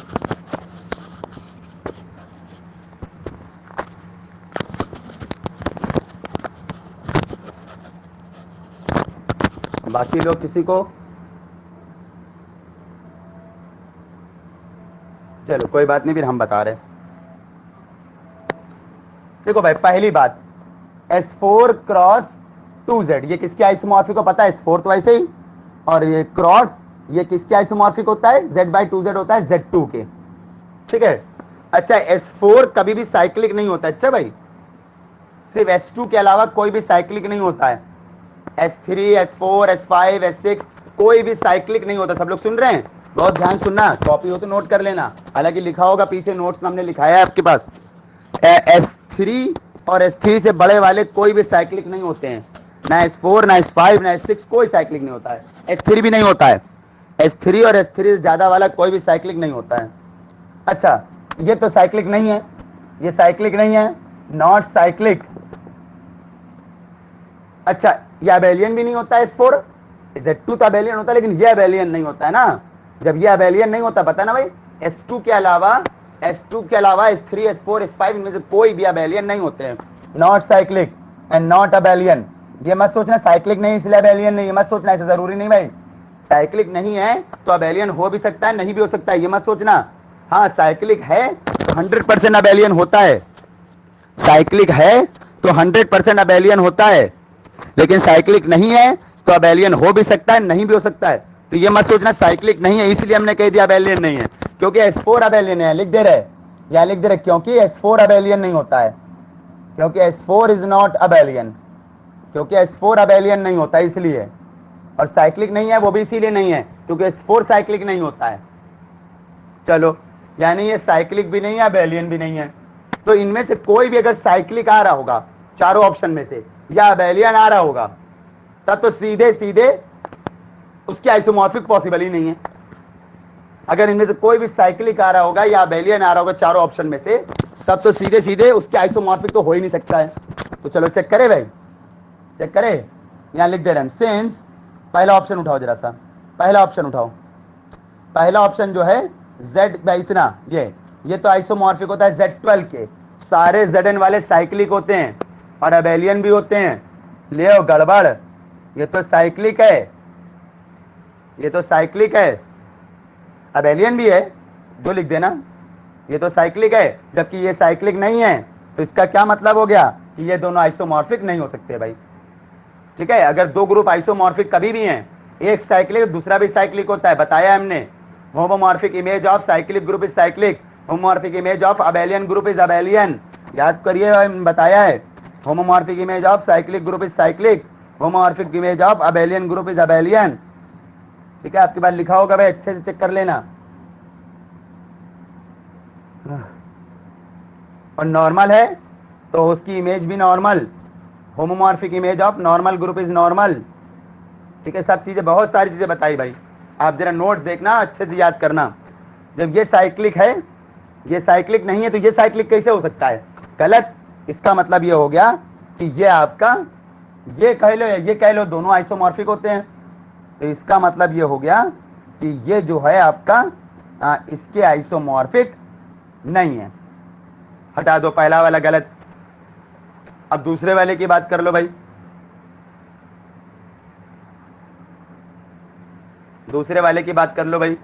बाकी लोग किसी को, चलो कोई बात नहीं, फिर हम बता रहे। देखो भाई पहली बात, S4 क्रॉस 2Z, ये किसके आइसोमॉर्फिक को पता है, S4 तो वैसे ही, और ये क्रॉस ये किसके आइसोमॉर्फिक होता है, Z/2Z होता है Z2 के, ठीक है। अच्छा S4 कभी भी साइक्लिक नहीं होता, अच्छा भाई, सिर्फ S2 के अलावा कोई भी साइक्लिक नहीं होता है, S3 S4 S5 S6 कोई भी साइक्लिक नहीं होता। सब लोग सुन रहे हैं, बहुत ध्यान सुनना, कॉपी हो तो नोट कर लेना, हालांकि लिखा होगा पीछे नोट्स में हमने लिखाया है आपके पास। S3 और S3 से बड़े वाले कोई भी साइक्लिक नहीं होते हैं, ना S4 ना S5 ना S6 कोई साइक्लिक नहीं होता है, S3 भी नहीं होता है, S3 और S3 से ज्यादा वाला कोई भी साइक्लिक नहीं होता है। अच्छा ये तो साइक्लिक नहीं है, ये साइक्लिक नहीं है, नॉट साइक्लिक। अच्छा ये अबेलियन भी नहीं होता है S4, Z2 तो अबेलियन होता है, लेकिन ये अबेलियन नहीं होता है ना। जब ये अबेलियन नहीं होता, पता ना भाई, S2 के अलावा S3 S4 S5 इनमें से कोई भी अबेलियन नहीं होते हैं, not cyclic and not abelian. ये मत सोचना साइक्लिक नहीं इसलिए अबेलियन नहीं, ये मत सोचना, ऐसा जरूरी नहीं भाई, साइक्लिक नहीं है तो अबेलियन हो भी सकता है नहीं भी हो सकता है, ये मत सोचना। हाँ साइक्लिक है तो 100% अबेलियन होता है, साइक्लिक है तो 100% अबेलियन होता है, लेकिन साइक्लिक नहीं है तो अबेलियन हो भी सकता है नहीं भी हो सकता है। तो ये मत सोचना साइक्लिक नहीं है इसलिए हमने कह दिया अबेलियन नहीं है, क्योंकि S4 अबेलियन है, लिख दे रहे, या लिख दे रहे क्योंकि S4 अबेलियन नहीं होता है, क्योंकि S4 इज नॉट अबेलियन, क्योंकि S4 अबेलियन नहीं होता इसलिए, और साइक्लिक नहीं है वो भी इसीलिए नहीं है क्योंकि S4 साइक्लिक नहीं होता है। चलो यानी ये साइक्लिक भी नहीं है अबेलियन भी नहीं है, तो इनमें से कोई भी अगर साइक्लिक आ रहा होगा चारों ऑप्शन में से, या अबेलियन आ रहा होगा, तब तो सीधे सीधे उसकी आइसोमॉर्फिक पॉसिबल ही नहीं है। अगर इनमें से कोई भी साइक्लिक आ रहा होगा या अबेलियन आ रहा होगा चारों ऑप्शन में से, तब तो सीधे सीधे उसके आइसोमॉर्फिक तो हो ही नहीं सकता है। तो चलो चेक करें भाई, चेक करें, यहां लिख दे रहे हैं सिंस, पहला ऑप्शन उठाओ जरा सा, पहला ऑप्शन उठाओ, पहला ऑप्शन जो है Z भाई इतना, ये तो आइसोमॉर्फिक होता है Z12 के, सारे Zn वाले साइक्लिक होते हैं और अबेलियन भी होते हैं। ले गड़बड़, ये तो साइक्लिक है, ये तो साइक्लिक है, अबेलियन भी है, जो लिख देना, ये तो साइक्लिक है, जबकि ये साइक्लिक नहीं है। तो इसका क्या मतलब हो गया कि ये दोनों आइसोमॉर्फिक नहीं हो सकते भाई, ठीक है। अगर दो ग्रुप आइसोमॉर्फिक कभी भी हैं, एक साइक्लिक दूसरा भी साइक्लिक होता है, बताया हमने, homomorphic image of cyclic group is cyclic, homomorphic image of abelian group is abelian, याद करिए बताया है। Homomorphic image of cyclic group is cyclic, homomorphic image of abelian group is abelian. ठीक है, आपके पास लिखा होगा भाई, अच्छे से चेक कर लेना। और नॉर्मल है तो उसकी इमेज भी normal, homomorphic image of normal group is normal. ठीक है, सब चीजें, बहुत सारी चीजें बताई भाई, आप जरा नोट्स देखना, अच्छे से याद करना। जब ये साइक्लिक है, ये साइक्लिक नहीं है, तो ये साइक्लिक कैसे हो सकता है? गलत। इसका मतलब ये हो गया कि ये आपका, ये कह लो या ये कह लो, दोनों आइसोमॉर्फिक होते हैं। तो इसका मतलब ये हो गया कि ये जो है आपका इसके आइसोमॉर्फिक नहीं है। हटा दो पहला वाला, गलत। अब दूसरे वाले की बात कर लो भाई, दूसरे वाले की बात कर लो भाई।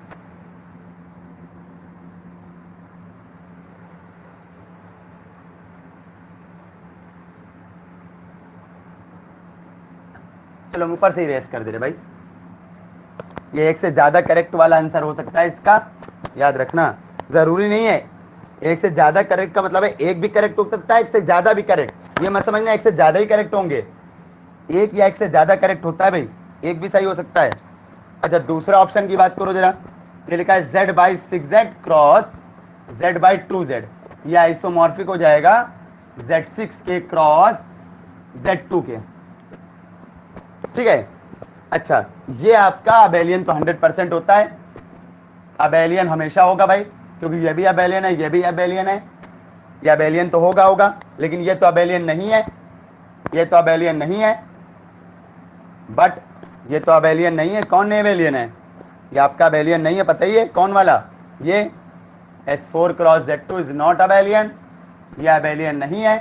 चलो ऊपर से ही रेस कर दे रहे भाई। ये एक से ज्यादा करेक्ट वाला आंसर हो सकता है इसका, याद रखना। जरूरी नहीं है एक से ज्यादा करेक्ट का मतलब है एक भी करेक्ट हो सकता है, एक से ज्यादा भी करेक्ट। ये मत समझना एक से ज्यादा ही करेक्ट होंगे, एक या एक से ज्यादा करेक्ट होता है भाई, एक भी सही हो सकता है। अच्छा, दूसरा ऑप्शन की बात करो जरा। ये लिखा है Z/6Z क्रॉस Z/2Z, ये आइसोमॉर्फिक हो जाएगा Z6 के क्रॉस Z2 के। ठीक है, अच्छा, ये आपका अबेलियन तो 100% होता है, अबेलियन हमेशा होगा भाई, क्योंकि ये भी अबेलियन है, ये भी अबेलियन है, ये अबेलियन तो होगा, लेकिन ये तो अबेलियन नहीं है, ये तो अबेलियन नहीं है, बट ये तो अबेलियन नहीं है। कौन अबेलियन है? ये आपका अबेलियन नहीं है, पता ही है कौन वाला, ये S4 cross Z2 is not abelian, ये अबेलियन नहीं है।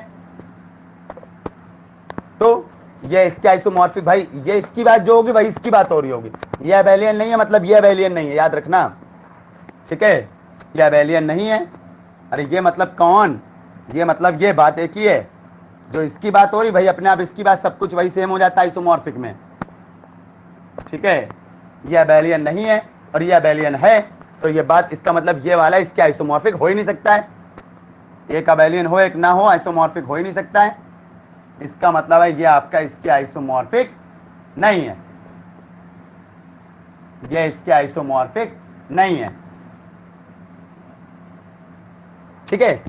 तो ये इसके आइसोमॉर्फिक भाई, ये इसकी बात जो होगी भाई इसकी बात हो रही होगी। ये अबेलियन नहीं है मतलब ये अबेलियन नहीं है, याद रखना। ठीक है, ये अबेलियन नहीं है। अरे ये मतलब कौन? ये मतलब ये बात एक ही है, जो इसकी बात हो रही भाई, अपने आप इसकी बात सब कुछ वही सेम हो जाता है आइसोमॉर्फिक में। ठीक है, ये अबेलियन नहीं है और ये अबेलियन है, तो ये बात, इसका मतलब ये वाला इसके आइसोमॉर्फिक हो ही नहीं सकता है। एक अबेलियन हो एक ना हो, आइसोमॉर्फिक हो ही नहीं सकता है। इसका मतलब है ये आपका इसके आइसोमॉर्फिक नहीं है, ये इसके आइसोमॉर्फिक नहीं है। ठीक है,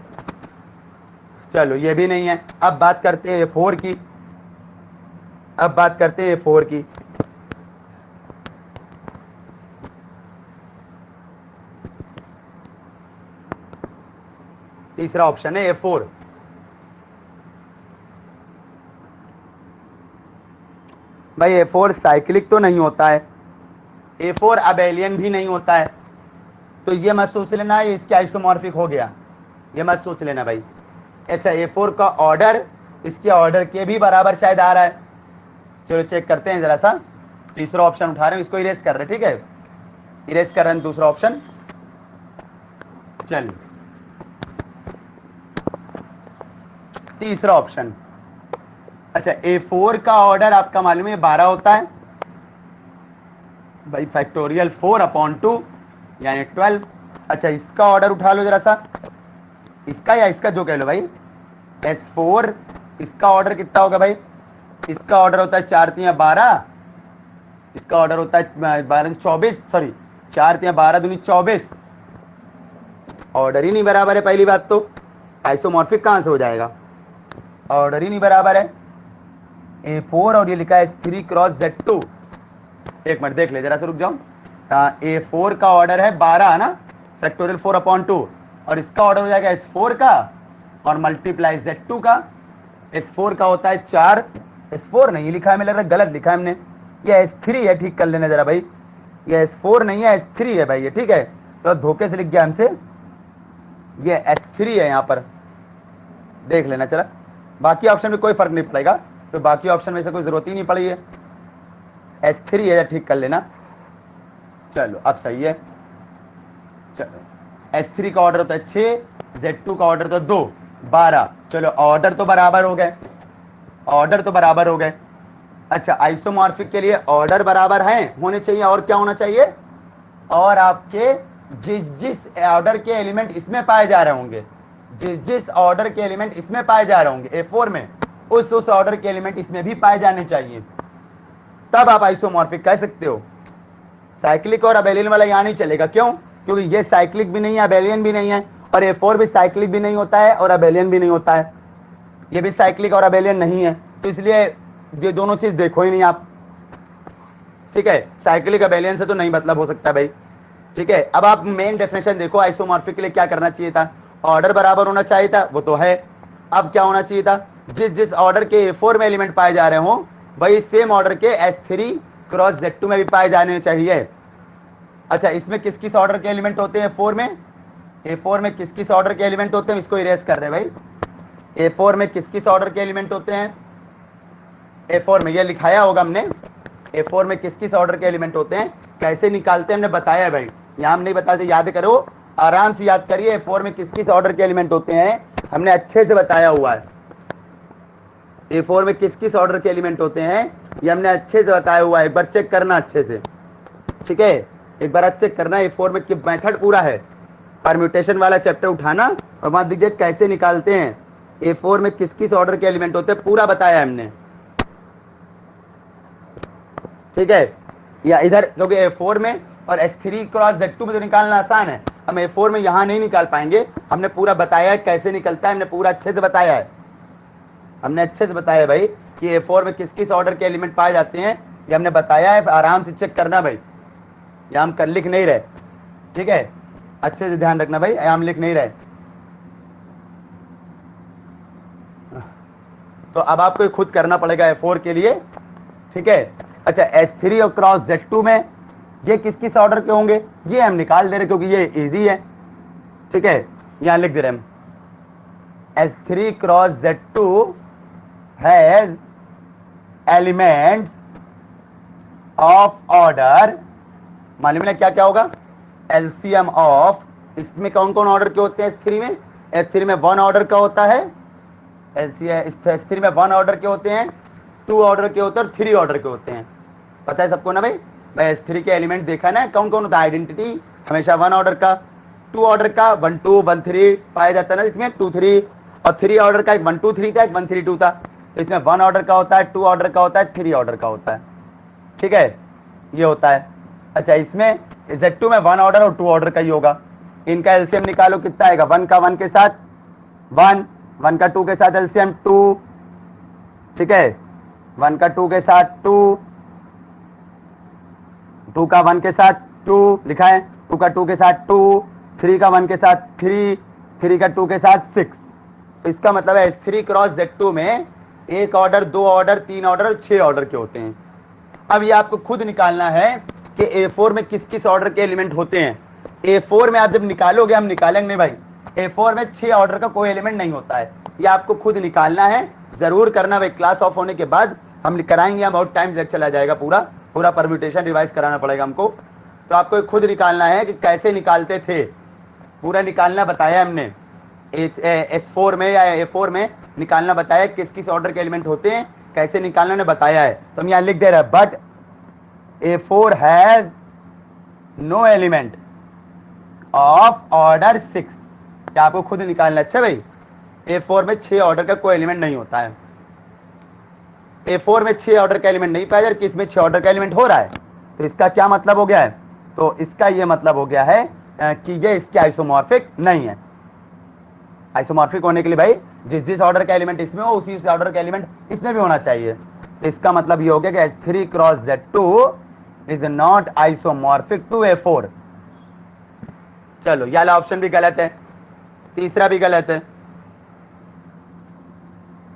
चलो ये भी नहीं है। अब बात करते हैं A4 की, अब बात करते हैं A4 की। तीसरा ऑप्शन है A4। भाई A4 साइक्लिक तो नहीं होता है, A4 अबेलियन भी नहीं होता है, तो ये मत सोच लेना ये इसके आइसोमॉर्फिक हो गया, ये मत सोच लेना भाई। अच्छा, A4 का ऑर्डर इसके ऑर्डर के भी बराबर शायद आ रहा है। चलो चेक करते हैं जरा सा। तीसरा ऑप्शन उठा रहे हैं, इसको इरेज कर रहे हैं। ठीक है, इरेज कर रहे हैं दूसरा ऑप्शन। चलिए तीसरा ऑप्शन। अच्छा, A4 का ऑर्डर आपका मालूम है 12 होता है भाई, फैक्टोरियल 4/2 यानी 12। अच्छा, इसका ऑर्डर उठा लो जरा सा, इसका या इसका जो कह लो भाई, S4 इसका ऑर्डर कितना होगा भाई? इसका ऑर्डर होता है 4 3 12, इसका ऑर्डर होता है 12 24, सॉरी 4 3 12 दूनी 24। ऑर्डर ही नहीं बराबर है, पहली बात तो आइसोमॉर्फिक कहां से हो जाएगा? ऑर्डर ही नहीं बराबर है। A4 और ये लिखा है S3 क्रॉस Z2। एक मिनट देख ले जरा से, रुक जाओ। A4 का ऑर्डर है 12 ना, फैक्टोरियल 4/2, और इसका ऑर्डर हो जाएगा S4 का और मल्टीप्लाई Z2 का। S4 का होता है 4, S4 नहीं लिखा है, मुझे लग रहा है गलत लिखा है हमने, ये S3 है, ठीक कर लेना जरा भाई, ये S4 नहीं है S3 है भाई ये। ठीक है, तो धोखे से लिख गया हमसे, ये S3 है, यहाँ पर देख लेना। चला, बाकी ऑप्शन में कोई फर्क नहीं पड़ेगा, तो बाकी ऑप्शन में से कोई जरूरत ही नहीं पड़ी है, S3 है, ठीक कर लेना। चलो अब सही है। चलो, S3 का ऑर्डर होता है 6, Z2 का ऑर्डर तो 2 12। चलो ऑर्डर तो बराबर हो गए, ऑर्डर तो बराबर हो गए। अच्छा, आइसोमॉर्फिक के लिए ऑर्डर बराबर हैं, होने चाहिए, और क्या होना चाहिए? और आपके जिस जिस ऑर्डर के एलिमेंट इसमें पाए जा रहे होंगे, जिस जिस ऑर्डर के एलिमेंट इसमें पाए जा रहे होंगे A4 में, उस ऑर्डर के एलिमेंट इसमें भी पाए जाने चाहिए, तब आप आइसोमॉर्फिक कह सकते हो। साइक्लिक और अबेलियन वाला यहां नहीं चलेगा। क्यों? क्योंकि ये साइक्लिक भी नहीं है, अबेलियन भी नहीं है, और A4 भी साइक्लिक भी नहीं होता है और अबेलियन भी नहीं होता है, ये भी साइक्लिक और अबेलियन नहीं है, तो इसलिए ये दोनों चीज देखो ही नहीं आप। ठीक है, साइक्लिक अबेलियन से तो नहीं मतलब हो सकता भाई। ठीक है, अब आप मेन डेफिनेशन देखो, आइसोमॉर्फिक के लिए क्या करना चाहिए था? ऑर्डर बराबर होना चाहिए था, वो तो है। अब क्या होना चाहिए था? जिस जिस ऑर्डर के A4 में एलिमेंट पाए जा रहे हो, वही सेम ऑर्डर के S3 क्रॉस Z2 में भी पाए जाने चाहिए। अच्छा, इसमें किस किस ऑर्डर के एलिमेंट होते हैं A4 में? A4 में किस किस ऑर्डर के एलिमेंट होते हैं? इसको इरेज कर रहे हैं भाई। A4 में किस किस ऑर्डर के एलिमेंट होते हैं? A4 में ये लिखाया होगा हमने, A4 में किस किस ऑर्डर के एलिमेंट होते हैं, कैसे निकालते हैं हमने बताया है भाई। यहां हम नहीं बताते, याद करो, आराम से याद करिए। A4 में किस किस ऑर्डर के एलिमेंट होते हैं हमने अच्छे से बताया हुआ है। A4 में किस किस ऑर्डर के एलिमेंट होते हैं ये हमने अच्छे से बताया हुआ है, एक बार चेक करना अच्छे से। ठीक है, एक बार चेक करना A4 में मेथड पूरा है, परम्यूटेशन वाला चैप्टर उठाना और वहां दीजिए कैसे निकालते हैं A4 में किस किस ऑर्डर के एलिमेंट होते हैं, पूरा बताया हमने। ठीक है, या इधर क्योंकि A4 में और S3 क्रॉस Z2 में तो निकालना आसान है, हम A4 में यहां नहीं निकाल पाएंगे, हमने पूरा बताया है कैसे निकलता है, हमने पूरा अच्छे से बताया है, हमने अच्छे से बताया है भाई कि A4 में किस किस ऑर्डर के एलिमेंट पाए जाते हैं, ये हमने बताया है। आराम से चेक करना भाई, यहाँ हम कर लिख नहीं रहे। ठीक है, अच्छे से ध्यान रखना भाई, यहाँ हम लिख नहीं रहे। तो अब आपको खुद करना पड़ेगा A4 के लिए। ठीक है, अच्छा, S3 और क्रॉस Z2 में ये किस किस ऑर्डर के होंगे ये हम निकाल दे रहे क्योंकि ये इजी है। ठीक है, यहां लिख दे रहे हम S3 cross Z2 has elements of order, मालूम है क्या क्या होगा? एलसीएम ऑफ, इसमें कौन कौन ऑर्डर के होते हैं S3 में? S3 में 1 ऑर्डर का होता है, S3 में 1 ऑर्डर के होते हैं, 2 ऑर्डर के होते हैं और 3 ऑर्डर के होते हैं। पता है सबको ना भाई? S3 के एलिमेंट देखा ना कौन कौन होता है? आइडेंटिटी हमेशा 1 ऑर्डर का, 2 ऑर्डर का 1 2 1 3 पाया जाता है ना इसमें, 2 3, और 3 ऑर्डर का एक 1 2 3 था, एक 1 3 2 था। तो इसमें 1 ऑर्डर का होता है, 2 ऑर्डर का होता है, 3 ऑर्डर का होता है। ठीक है, ये होता है। अच्छा, इसमें Z2 में 1 ऑर्डर और 2 ऑर्डर का ही होगा। इनका एलसीएम निकालो, कितना आएगा? 1 का 1 के साथ 1, 1 का 2 के साथ एलसीएम 2। ठीक है, 1 का 2 के साथ 2, 2 का 1 के साथ 2 लिखा है, 2 का 2 के साथ 2, 3 का 1 के साथ 3, 3 का 2 के साथ 6। तो इसका मतलब है S3 क्रॉस Z2 में 1 ऑर्डर, 2 ऑर्डर, 3 ऑर्डर और 6 ऑर्डर के होते हैं। अब ये आपको खुद निकालना है कि A4 में किस किस ऑर्डर के एलिमेंट होते हैं। A4 में आप जब निकालोगे, हम निकालेंगे नहीं भाई, A4 में 6 ऑर्डर का कोई एलिमेंट नहीं होता है, ये आपको खुद निकालना है। जरूर करना भाई, क्लास ऑफ होने के बाद हम कराएंगे, हम बहुत टाइम चला जाएगा, पूरा परम्यूटेशन रिवाइज कराना पड़ेगा हमको। तो आपको खुद निकालना है कि कैसे निकालते थे, पूरा निकालना बताया हमने। S4 में या A4 में निकालना बताया, किस किस ऑर्डर के एलिमेंट होते हैं, कैसे निकालना ने बताया है। तो हम यहां लिख दे रहे हैं, but A4 has no element of order 6। क्या आपको खुद निकालना? अच्छा भाई, A4 में 6 ऑर्डर का कोई एलिमेंट नहीं होता है। A4 में 6 ऑर्डर का एलिमेंट नहीं पाया जा रहा, कि इसमें 6 ऑर्डर का एलिमेंट हो रहा है। तो इसका क्या मतलब हो गया है? तो इसका ये मतलब हो गया है कि ये इसके आइसोमॉर्फिक नहीं है। आइसोमॉर्फिक होने के लिए भाई जिस जिस ऑर्डर का एलिमेंट इसमें हो, उसी ऑर्डर का एलिमेंट इसमें भी होना चाहिए। तो इसका मतलब ये हो गया कि S3 cross Z2 is not isomorphic to A4। चलो, ये वाला ऑप्शन भी गलत है, तीसरा भी गलत है।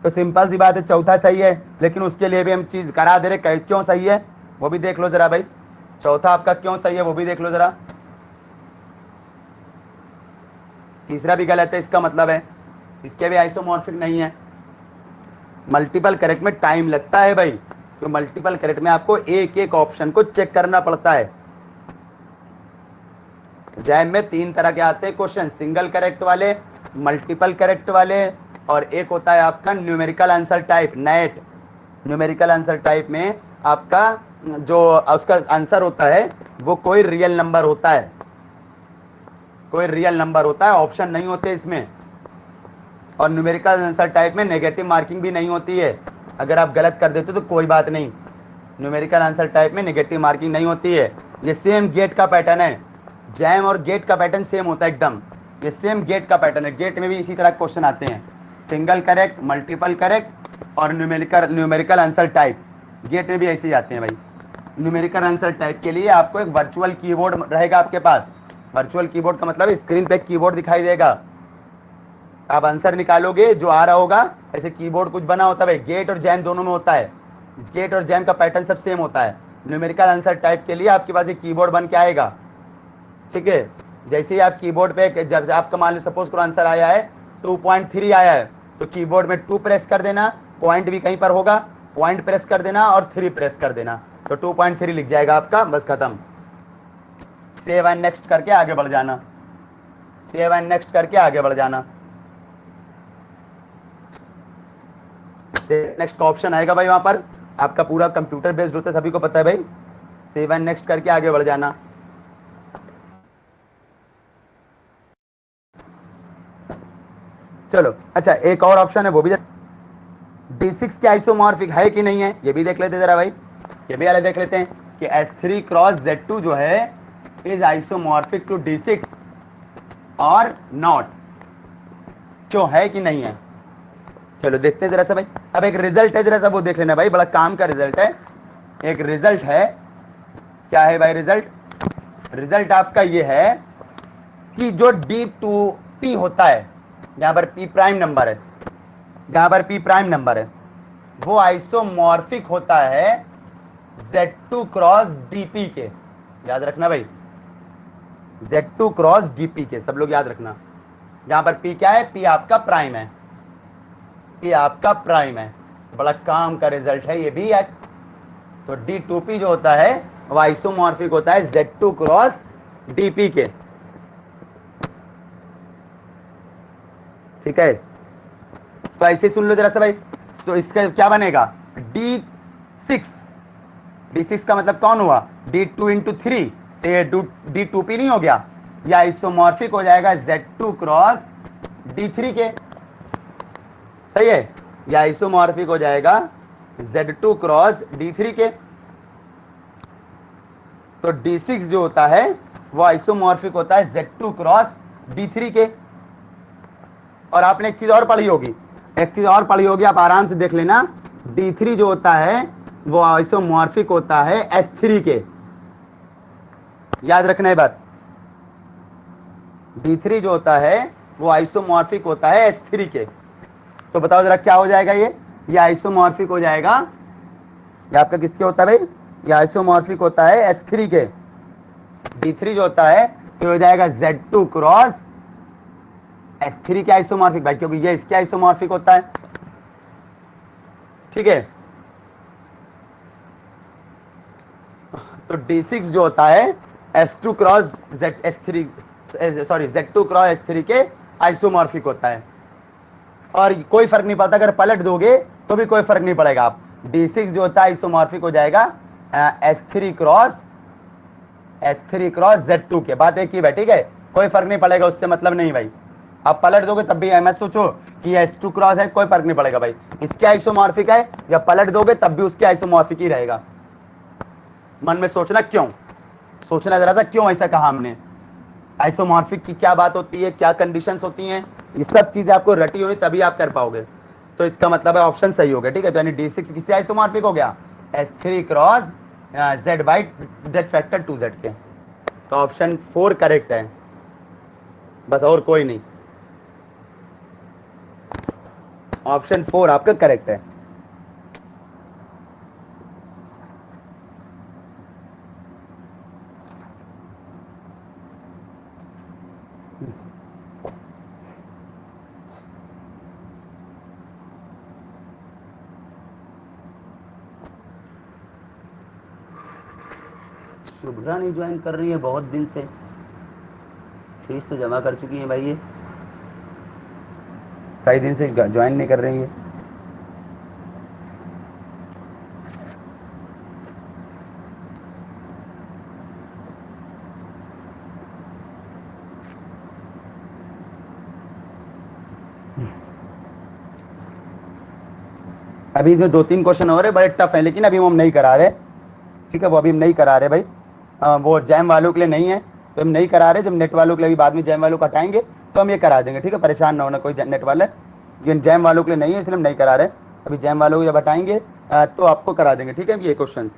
तो सिंपल सी बात है, चौथा सही है, लेकिन उसके लिए भी हम चीज करा दे रहे। क्यों सही है वो भी देख लो जरा भाई, चौथा आपका क्यों सही है वो भी देख लो जरा। तीसरा भी गलत है, इसका मतलब है इसके भी आइसोमॉर्फिक नहीं है। मल्टीपल करेक्ट में टाइम लगता है भाई, तो मल्टीपल करेक्ट में आपको एक एक ऑप्शन को चेक करना पड़ता है। जैम में 3 तरह के आते हैं क्वेश्चन, सिंगल करेक्ट वाले, मल्टीपल करेक्ट वाले, और एक होता है आपका numerical answer type, net. Numerical answer type में आपका जो उसका आंसर होता है वो कोई रियल नंबर होता है। कोई रियल नंबर होता है, ऑप्शन नहीं होते इसमें। और न्यूमेरिकल आंसर टाइप में नेगेटिव मार्किंग भी नहीं होती है। अगर आप गलत कर देते तो कोई बात नहीं, न्यूमेरिकल आंसर टाइप में नेगेटिव मार्किंग नहीं होती है। ये सेम गेट का पैटर्न है, जैम और गेट का पैटर्न सेम होता है एकदम। ये सेम गेट का पैटर्न है, गेट में भी इसी तरह क्वेश्चन आते हैं, सिंगल करेक्ट, मल्टीपल करेक्ट और न्यूमेरिकल आंसर टाइप। गेट में भी ऐसे ही आते हैं भाई। न्यूमेरिकल आंसर टाइप के लिए आपको एक वर्चुअल कीबोर्ड रहेगा आपके पास। वर्चुअल कीबोर्ड का मतलब स्क्रीन पे कीबोर्ड दिखाई देगा, आप आंसर निकालोगे जो आ रहा होगा। ऐसे कीबोर्ड कुछ बना होता है, गेट और जैम दोनों में होता है, गेट और जैम का पैटर्न सब सेम होता है। न्यूमेरिकल आंसर टाइप के लिए आपके पास एक कीबोर्ड बन के आएगा, ठीक है। जैसे ही आप कीबोर्ड पे, जब आपका मान लो सपोज करो आंसर आया है 2.3 आया है, तो कीबोर्ड में 2 प्रेस कर देना, पॉइंट भी कहीं पर होगा, पॉइंट प्रेस कर देना और 3 प्रेस कर देना, तो 2.3 लिख जाएगा आपका, बस खत्म। सेव एंड नेक्स्ट करके आगे बढ़ जाना, सेव एंड नेक्स्ट करके आगे बढ़ जाना। नेक्स्ट का ऑप्शन आएगा भाई, वहां पर आपका पूरा कंप्यूटर बेस्ड होता है, सभी को पता है भाई। सेव एंड नेक्स्ट करके आगे बढ़ जाना। चलो अच्छा, एक और ऑप्शन है, वो भी D6 के आइसोमॉर्फिक है कि नहीं है, ये भी देख लेते जरा भाई। ये भी वाले देख लेते हैं कि S3 क्रॉस Z2 जो है इज आइसोमॉर्फिक टू D6 और नॉट, क्यों है कि नहीं है। चलो देखते हैं जरा सा भाई। अब एक रिजल्ट है, जरा सा वो देख लेना भाई, बड़ा काम का रिजल्ट है। एक रिजल्ट है, क्या है भाई रिजल्ट? रिजल्ट आपका ये है कि जो D2P होता है, यहां पर P प्राइम नंबर है, जहां पर P प्राइम नंबर है, वो आइसोमॉर्फिक होता है Z2 क्रॉस DP के। याद रखना भाई, Z2 क्रॉस DP के, सब लोग याद रखना। जहां पर P क्या है? P आपका प्राइम है, P आपका प्राइम है। बड़ा काम का रिजल्ट है ये भी है। तो D2P जो होता है वो आइसोमॉर्फिक होता है Z2 क्रॉस DP के, ठीक है। तो ऐसे सुन लो जरा सा भाई। तो इसका क्या बनेगा? D6, D6 का मतलब कौन हुआ? D2 इंटू 3, तो ये D2P नहीं हो गया, या आइसोमॉर्फिक हो जाएगा Z2 क्रॉस D3 के, सही है। या आइसोमॉर्फिक हो जाएगा Z2 क्रॉस D3 के। तो D6 जो होता है वो आइसोमॉर्फिक होता है Z2 क्रॉस D3 के। और आपने एक चीज और पढ़ी होगी, एक चीज और पढ़ी होगी, आप आराम से देख लेना। D3 जो होता है वो आइसोमॉर्फिक होता है S3 के, याद रखना ये बात। D3 जो होता है वो आइसोमॉर्फिक होता है S3 के। तो बताओ जरा क्या हो जाएगा ये आइसोमॉर्फिक हो जाएगा, ये आपका किसके होता है भाई? ये आइसोमॉर्फिक होता है S3 के। D3 जो होता है तो हो जाएगा Z2 क्रॉस S3 के आइसोमॉर्फिक भाई, क्योंकि ये इसके आइसोमॉर्फिक होता है, ठीक है। तो D6 जो होता है S2 cross S3, sorry Z2 cross S3 के आइसोमॉर्फिक होता है। और कोई फर्क नहीं पड़ता, अगर पलट दोगे तो भी कोई फर्क नहीं पड़ेगा। आप D6 जो होता है आइसोमॉर्फिक हो जाएगा S3 क्रॉस Z2 के। बात एक ही है, ठीक है, कोई फर्क नहीं पड़ेगा, उससे मतलब नहीं भाई। आप पलट दोगे तब भी मत सोचो कि S2 क्रॉस है, कोई फर्क नहीं पड़ेगा भाई, इसके आइसोमॉर्फिक है, या पलट दोगे तब भी उसके आइसोमॉर्फिक ही रहेगा। मन में सोचना क्यों, सोचना जरा सा क्यों ऐसा कहा हमने, आइसोमॉर्फिक की क्या बात होती है, क्या कंडीशंस होती हैं, ये सब चीजें आपको रटी हुई तभी आप कर पाओगे। तो इसका मतलब है ऑप्शन सही हो गया, ठीक है। तो यानी D6 किससे आइसोमॉर्फिक हो गया? S3 cross Z by Z factor 2Z के। तो ऑप्शन 4 करेक्ट है, बस और कोई नहीं, ऑप्शन 4 आपका करेक्ट है। शुभ्रा नहीं ज्वाइन कर रही है बहुत दिन से, फीस तो जमा कर चुकी है भाई, ये कई दिन से ज्वाइन नहीं कर रही है। अभी इसमें 2-3 क्वेश्चन हो रहे बड़े टफ है, लेकिन अभी वो हम नहीं करा रहे, ठीक है, वो अभी हम नहीं करा रहे भाई। वो जैम वालों के लिए नहीं है तो हम नहीं करा रहे, जब नेट वालों के लिए भी बाद में जैम वालों को हटाएंगे तो हम ये करा देंगे, ठीक है, परेशान ना होना कोई नेट वाले, लेकिन जैम वालों के लिए नहीं है इसलिए हम नहीं करा रहे। अभी जैम वालों को जब हटाएंगे तो आपको करा देंगे, ठीक है। ये क्वेश्चन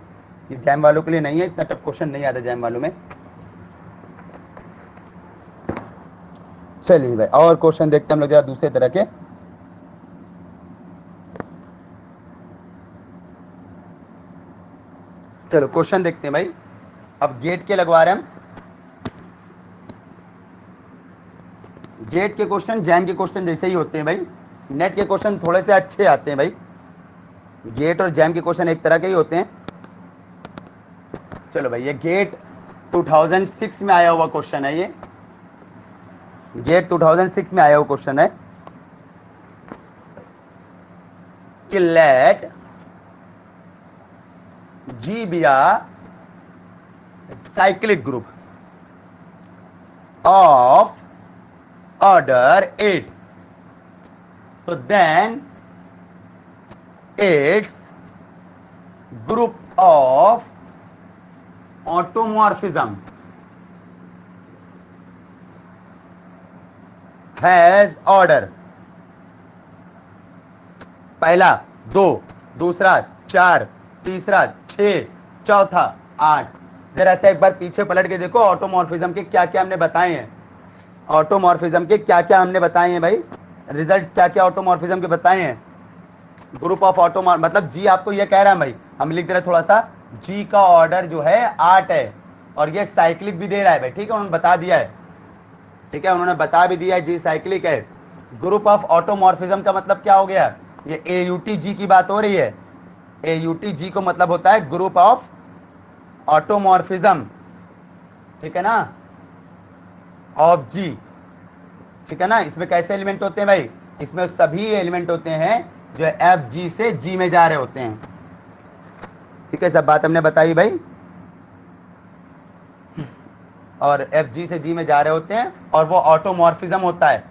ये जैम वालों के लिए नहीं है, इतना टफ क्वेश्चन नहीं आता जैम वालों में। चलिए भाई और क्वेश्चन देखते हैं हम लोग जरा दूसरे तरह के। चलो क्वेश्चन देखते हैं भाई। अब गेट के लगवा रहे हैं हम। गेट के क्वेश्चन जैम के क्वेश्चन जैसे ही होते हैं भाई, नेट के क्वेश्चन थोड़े से अच्छे आते हैं भाई। गेट और जैम के क्वेश्चन एक तरह के ही होते हैं। चलो भाई ये गेट 2006 में आया हुआ क्वेश्चन है, ये गेट 2006 में आया हुआ क्वेश्चन है कि late G be a cyclic group of order 8, so then its group of automorphism has order पहला 2, दूसरा 4, तीसरा 6, चौथा 8। जरा सा एक बार पीछे पलट के देखो ऑटोमॉर्फिज्म के क्या क्या हमने बताए हैं, ऑटोमॉर्फिज्म के क्या क्या हमने बताए हैं भाई, रिजल्ट क्या क्या ऑटोमॉर्फिज्म के बताए हैं। ग्रुप ऑफ ऑटोमॉर्फ मतलब जी आपको ये कह रहा है भाई, हम लिख दे रहे थोड़ा सा, जी का ऑर्डर जो है 8 है और ये साइक्लिक भी दे रहा है भाई, ठीक है, उन्होंने बता दिया है, ठीक है, उन्होंने बता भी दिया है जी साइक्लिक है। ग्रुप ऑफ ऑटोमॉर्फिज्म का मतलब क्या हो गया, ये AUT जी की बात हो रही है। AUT जी को मतलब होता है ग्रुप ऑफ ऑटोमॉर्फिज्म, ठीक है ना, ऑफ जी, ठीक है ना। इसमें कैसे एलिमेंट होते हैं भाई, इसमें सभी एलिमेंट होते हैं जो FG से G में जा रहे होते हैं, ठीक है, सब बात हमने बताई भाई, और FG से G में जा रहे होते हैं और वो ऑटोमॉर्फिज्म होता है।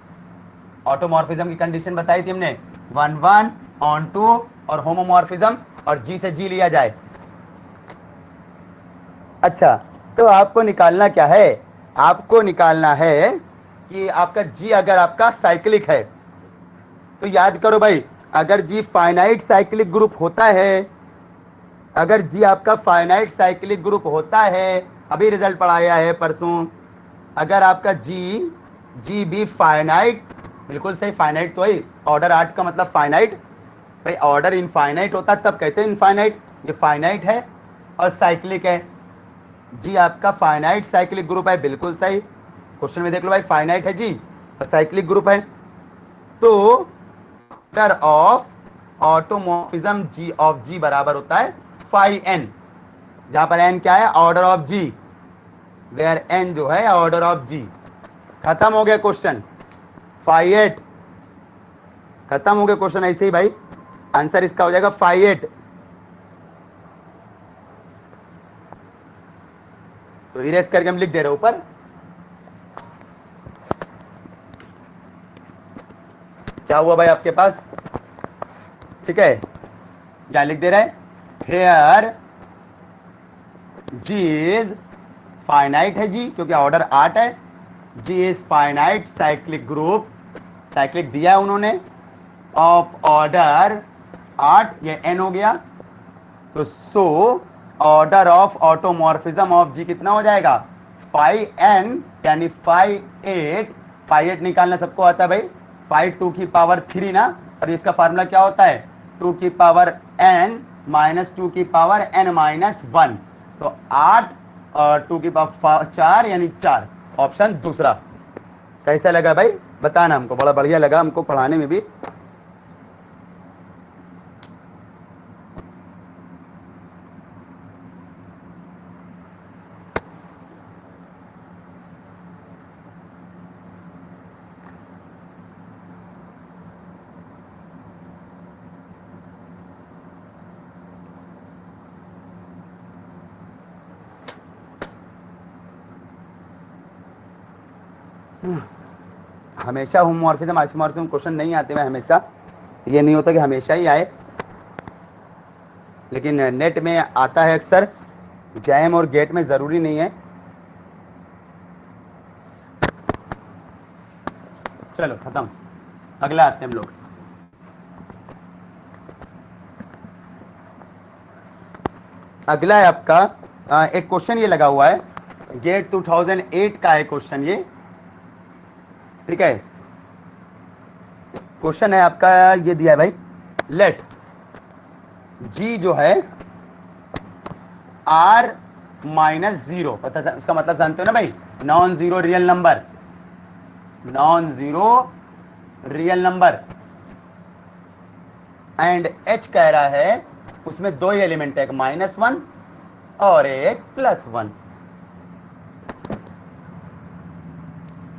ऑटोमॉर्फिज्म की कंडीशन बताई थी हमने, 1 1 ऑन 2 और होमोमॉर्फिज्म और G से G लिया जाए। अच्छा तो आपको निकालना क्या है, आपको निकालना है कि आपका G अगर आपका साइक्लिक है तो याद करो भाई, अगर G फाइनाइट साइक्लिक ग्रुप होता है, अगर G आपका फाइनाइट साइक्लिक ग्रुप होता है, अभी रिजल्ट पढ़ाया है परसों, अगर आपका G भी फाइनाइट, बिल्कुल सही, फाइनाइट तो है, ऑर्डर 8 का मतलब फाइनाइट भाई, ऑर्डर इनफाइनाइट होता तब कहते हैं इनफाइनाइट, ये फाइनाइट है और साइक्लिक है। जी आपका फाइनाइट साइक्लिक ग्रुप है, बिल्कुल सही, क्वेश्चन में देख लो भाई, फाइनाइट है जी और साइक्लिक ग्रुप है, तो order of automorphism G of G बराबर होता है फाई n, जहां पर n क्या है, order of G, where n जो है ऑर्डर ऑफ जी। खत्म हो गया क्वेश्चन, फाई 8 खत्म हो गया क्वेश्चन, ऐसे ही भाई आंसर इसका हो जाएगा फाई 8। तो इरेज करके हम लिख दे रहे ऊपर, क्या हुआ भाई आपके पास, ठीक है, क्या लिख दे रहा है, हेयर जी इज फाइनाइट है जी, क्योंकि ऑर्डर 8 है, G is finite cyclic group, cyclic दिया है उन्होंने, ऑफ ऑर्डर 8, ये n हो गया, तो so order of automorphism of G कितना हो जाएगा, फाई n यानी फाई 8, फाई 8 निकालना सबको आता है भाई, फाई 2 की पावर 3 ना, और इसका फार्मूला क्या होता है 2 की पावर n माइनस 2 की पावर n माइनस 1, तो 8 और 2 की पावर 4 यानी 4, ऑप्शन दूसरा। कैसा लगा भाई बताना हमको, बड़ा बढ़िया लगा हमको पढ़ाने में भी। हमेशा होमोमॉर्फिज्म आइसोमॉर्फिज्म क्वेश्चन नहीं आते हैं हमेशा, ये नहीं होता कि हमेशा ही आए, लेकिन नेट में आता है अक्सर, जैम और गेट में जरूरी नहीं है। चलो खत्म, अगला आते हैं हम लोग। अगला है आपका एक क्वेश्चन ये लगा हुआ है, गेट 2008 का है क्वेश्चन ये, ठीक है। क्वेश्चन है आपका, ये दिया है भाई, लेट जी जो है R -0, पता इसका मतलब जानते हो ना भाई, non zero real number, non zero real number, and H कह रहा है उसमें दो ही एलिमेंट है, एक -1 और एक +1।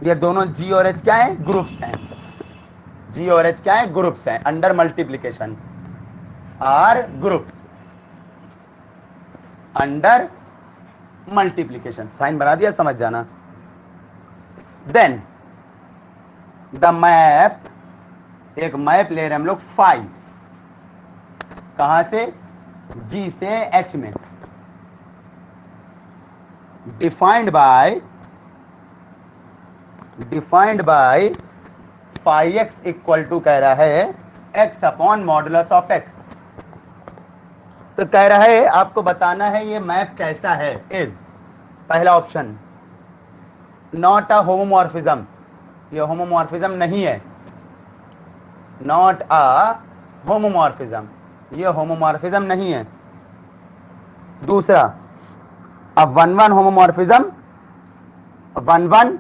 ये दोनों G और H क्या है, ग्रुप्स हैं। G और H क्या है, ग्रुप्स हैं under multiplication, are groups under multiplication. Sign बना दिया, समझ जाना। देन द मैप, एक मैप ले रहे हैं हम लोग 5, कहां से, G से H में, defined by phi x equal to कह रहा है x upon modulus of x। तो कह रहा है आपको बताना है ये मैप कैसा है। इज पहला ऑप्शन नॉट अ होमोमॉर्फिज्म, ये होमोमॉर्फिज्म नहीं है, नॉट अ होमोमॉर्फिज्म, ये होमोमॉर्फिज्म नहीं है। दूसरा अब 1-1 homomorphism, 1-1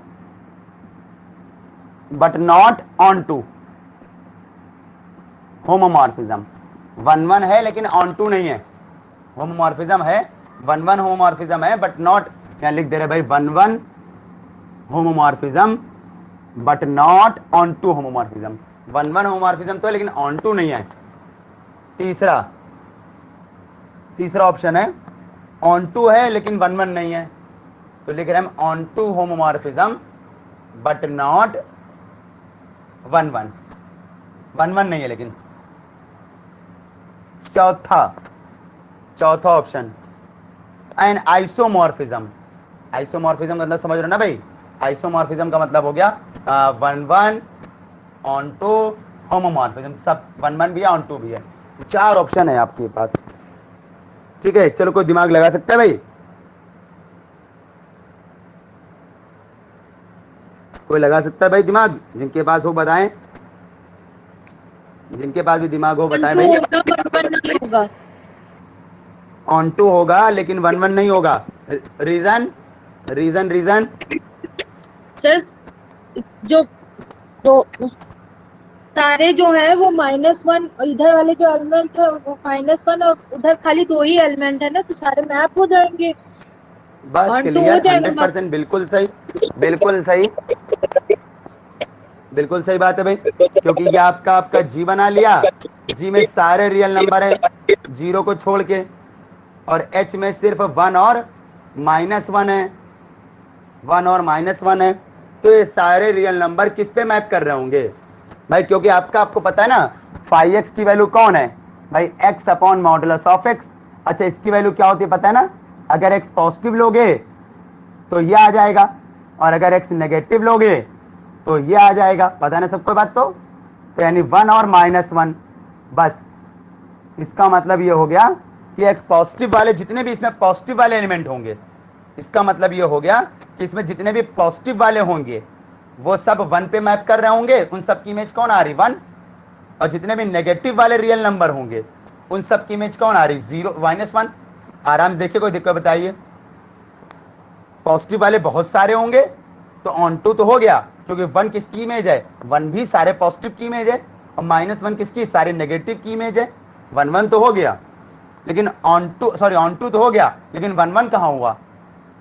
but not onto homomorphism, 1-1 है लेकिन ऑन टू नहीं है, होमोमॉर्फिज्म है, 1-1 होमोमॉर्फिज्म है बट नॉट, यहां लिख दे रहे भाई 1-1 homomorphism but not onto homomorphism, 1-1 homomorphism तो है लेकिन ऑन टू नहीं है। तीसरा ऑप्शन है ऑन टू है लेकिन 1-1 नहीं है, तो लिख रहे हैं हम onto homomorphism but not 1-1, 1-1 नहीं है लेकिन। चौथा ऑप्शन एन आइसोमॉर्फिज्म, आइसोमॉर्फिज्म का मतलब समझ रहे हो ना भाई, आइसोमॉर्फिज्म का मतलब हो गया 1-1 ऑन टू होमोमॉर्फिज्म, सब 1-1 भी है ऑन टू भी है। 4 ऑप्शन है आपके पास, ठीक है। चलो कोई दिमाग लगा सकता है भाई, कोई लगा सकता है भाई दिमाग, जिनके पास हो बताएं, जिनके पास भी दिमाग हो बताएं भाई। 1-1 नहीं होगा, ऑन टू होगा लेकिन 1-1 नहीं होगा। रीजन सर जो जो सारे जो है वो -1, इधर वाले जो एलिमेंट है वो -1 और उधर खाली 2 ही एलिमेंट है ना, तो सारे मैप हो जाएंगे, बस ऑन टू हो क्लियर, जाएगा। 100% बिल्कुल सही, बिल्कुल सही बात है भाई, क्योंकि ये आपका जी बना लिया, जी में सारे रियल नंबर है जीरो को छोड़ के, और एच में सिर्फ 1 और -1 है, 1 और -1 है, तो ये सारे रियल नंबर किस पे मैप कर रहे होंगे भाई, क्योंकि आपको पता है ना फाई एक्स की वैल्यू कौन है भाई, x upon modulus of x। अच्छा इसकी वैल्यू क्या होती है पता है ना, अगर x पॉजिटिव लोगे तो ये आ जाएगा, और अगर x नेगेटिव लोगे तो ये आ जाएगा, पता है ना सबको बात। तो यानी 1 और -1, बस इसका मतलब ये हो गया कि x पॉजिटिव वाले जितने भी इसमें पॉजिटिव वाले एलिमेंट होंगे, इसका मतलब ये हो गया कि इसमें जितने भी पॉजिटिव वाले होंगे वो सब 1 पे मैप कर रहे होंगे, उन सब की इमेज कौन आ रही 1, और जितने भी नेगेटिव वाले रियल नंबर होंगे उन सब की इमेज कौन आ रही 0 -1। आराम से देखिए, कोई दिक्कत बताइए। पॉजिटिव वाले बहुत सारे होंगे तो ऑन टू तो हो गया, क्योंकि 1 किसकी इमेज है, 1 भी सारे पॉजिटिव की इमेज है, और -1 किसकी, सारे नेगेटिव की इमेज है। 1-1 तो हो गया लेकिन ऑन टू तो हो गया, लेकिन 1-1 कहां हुआ,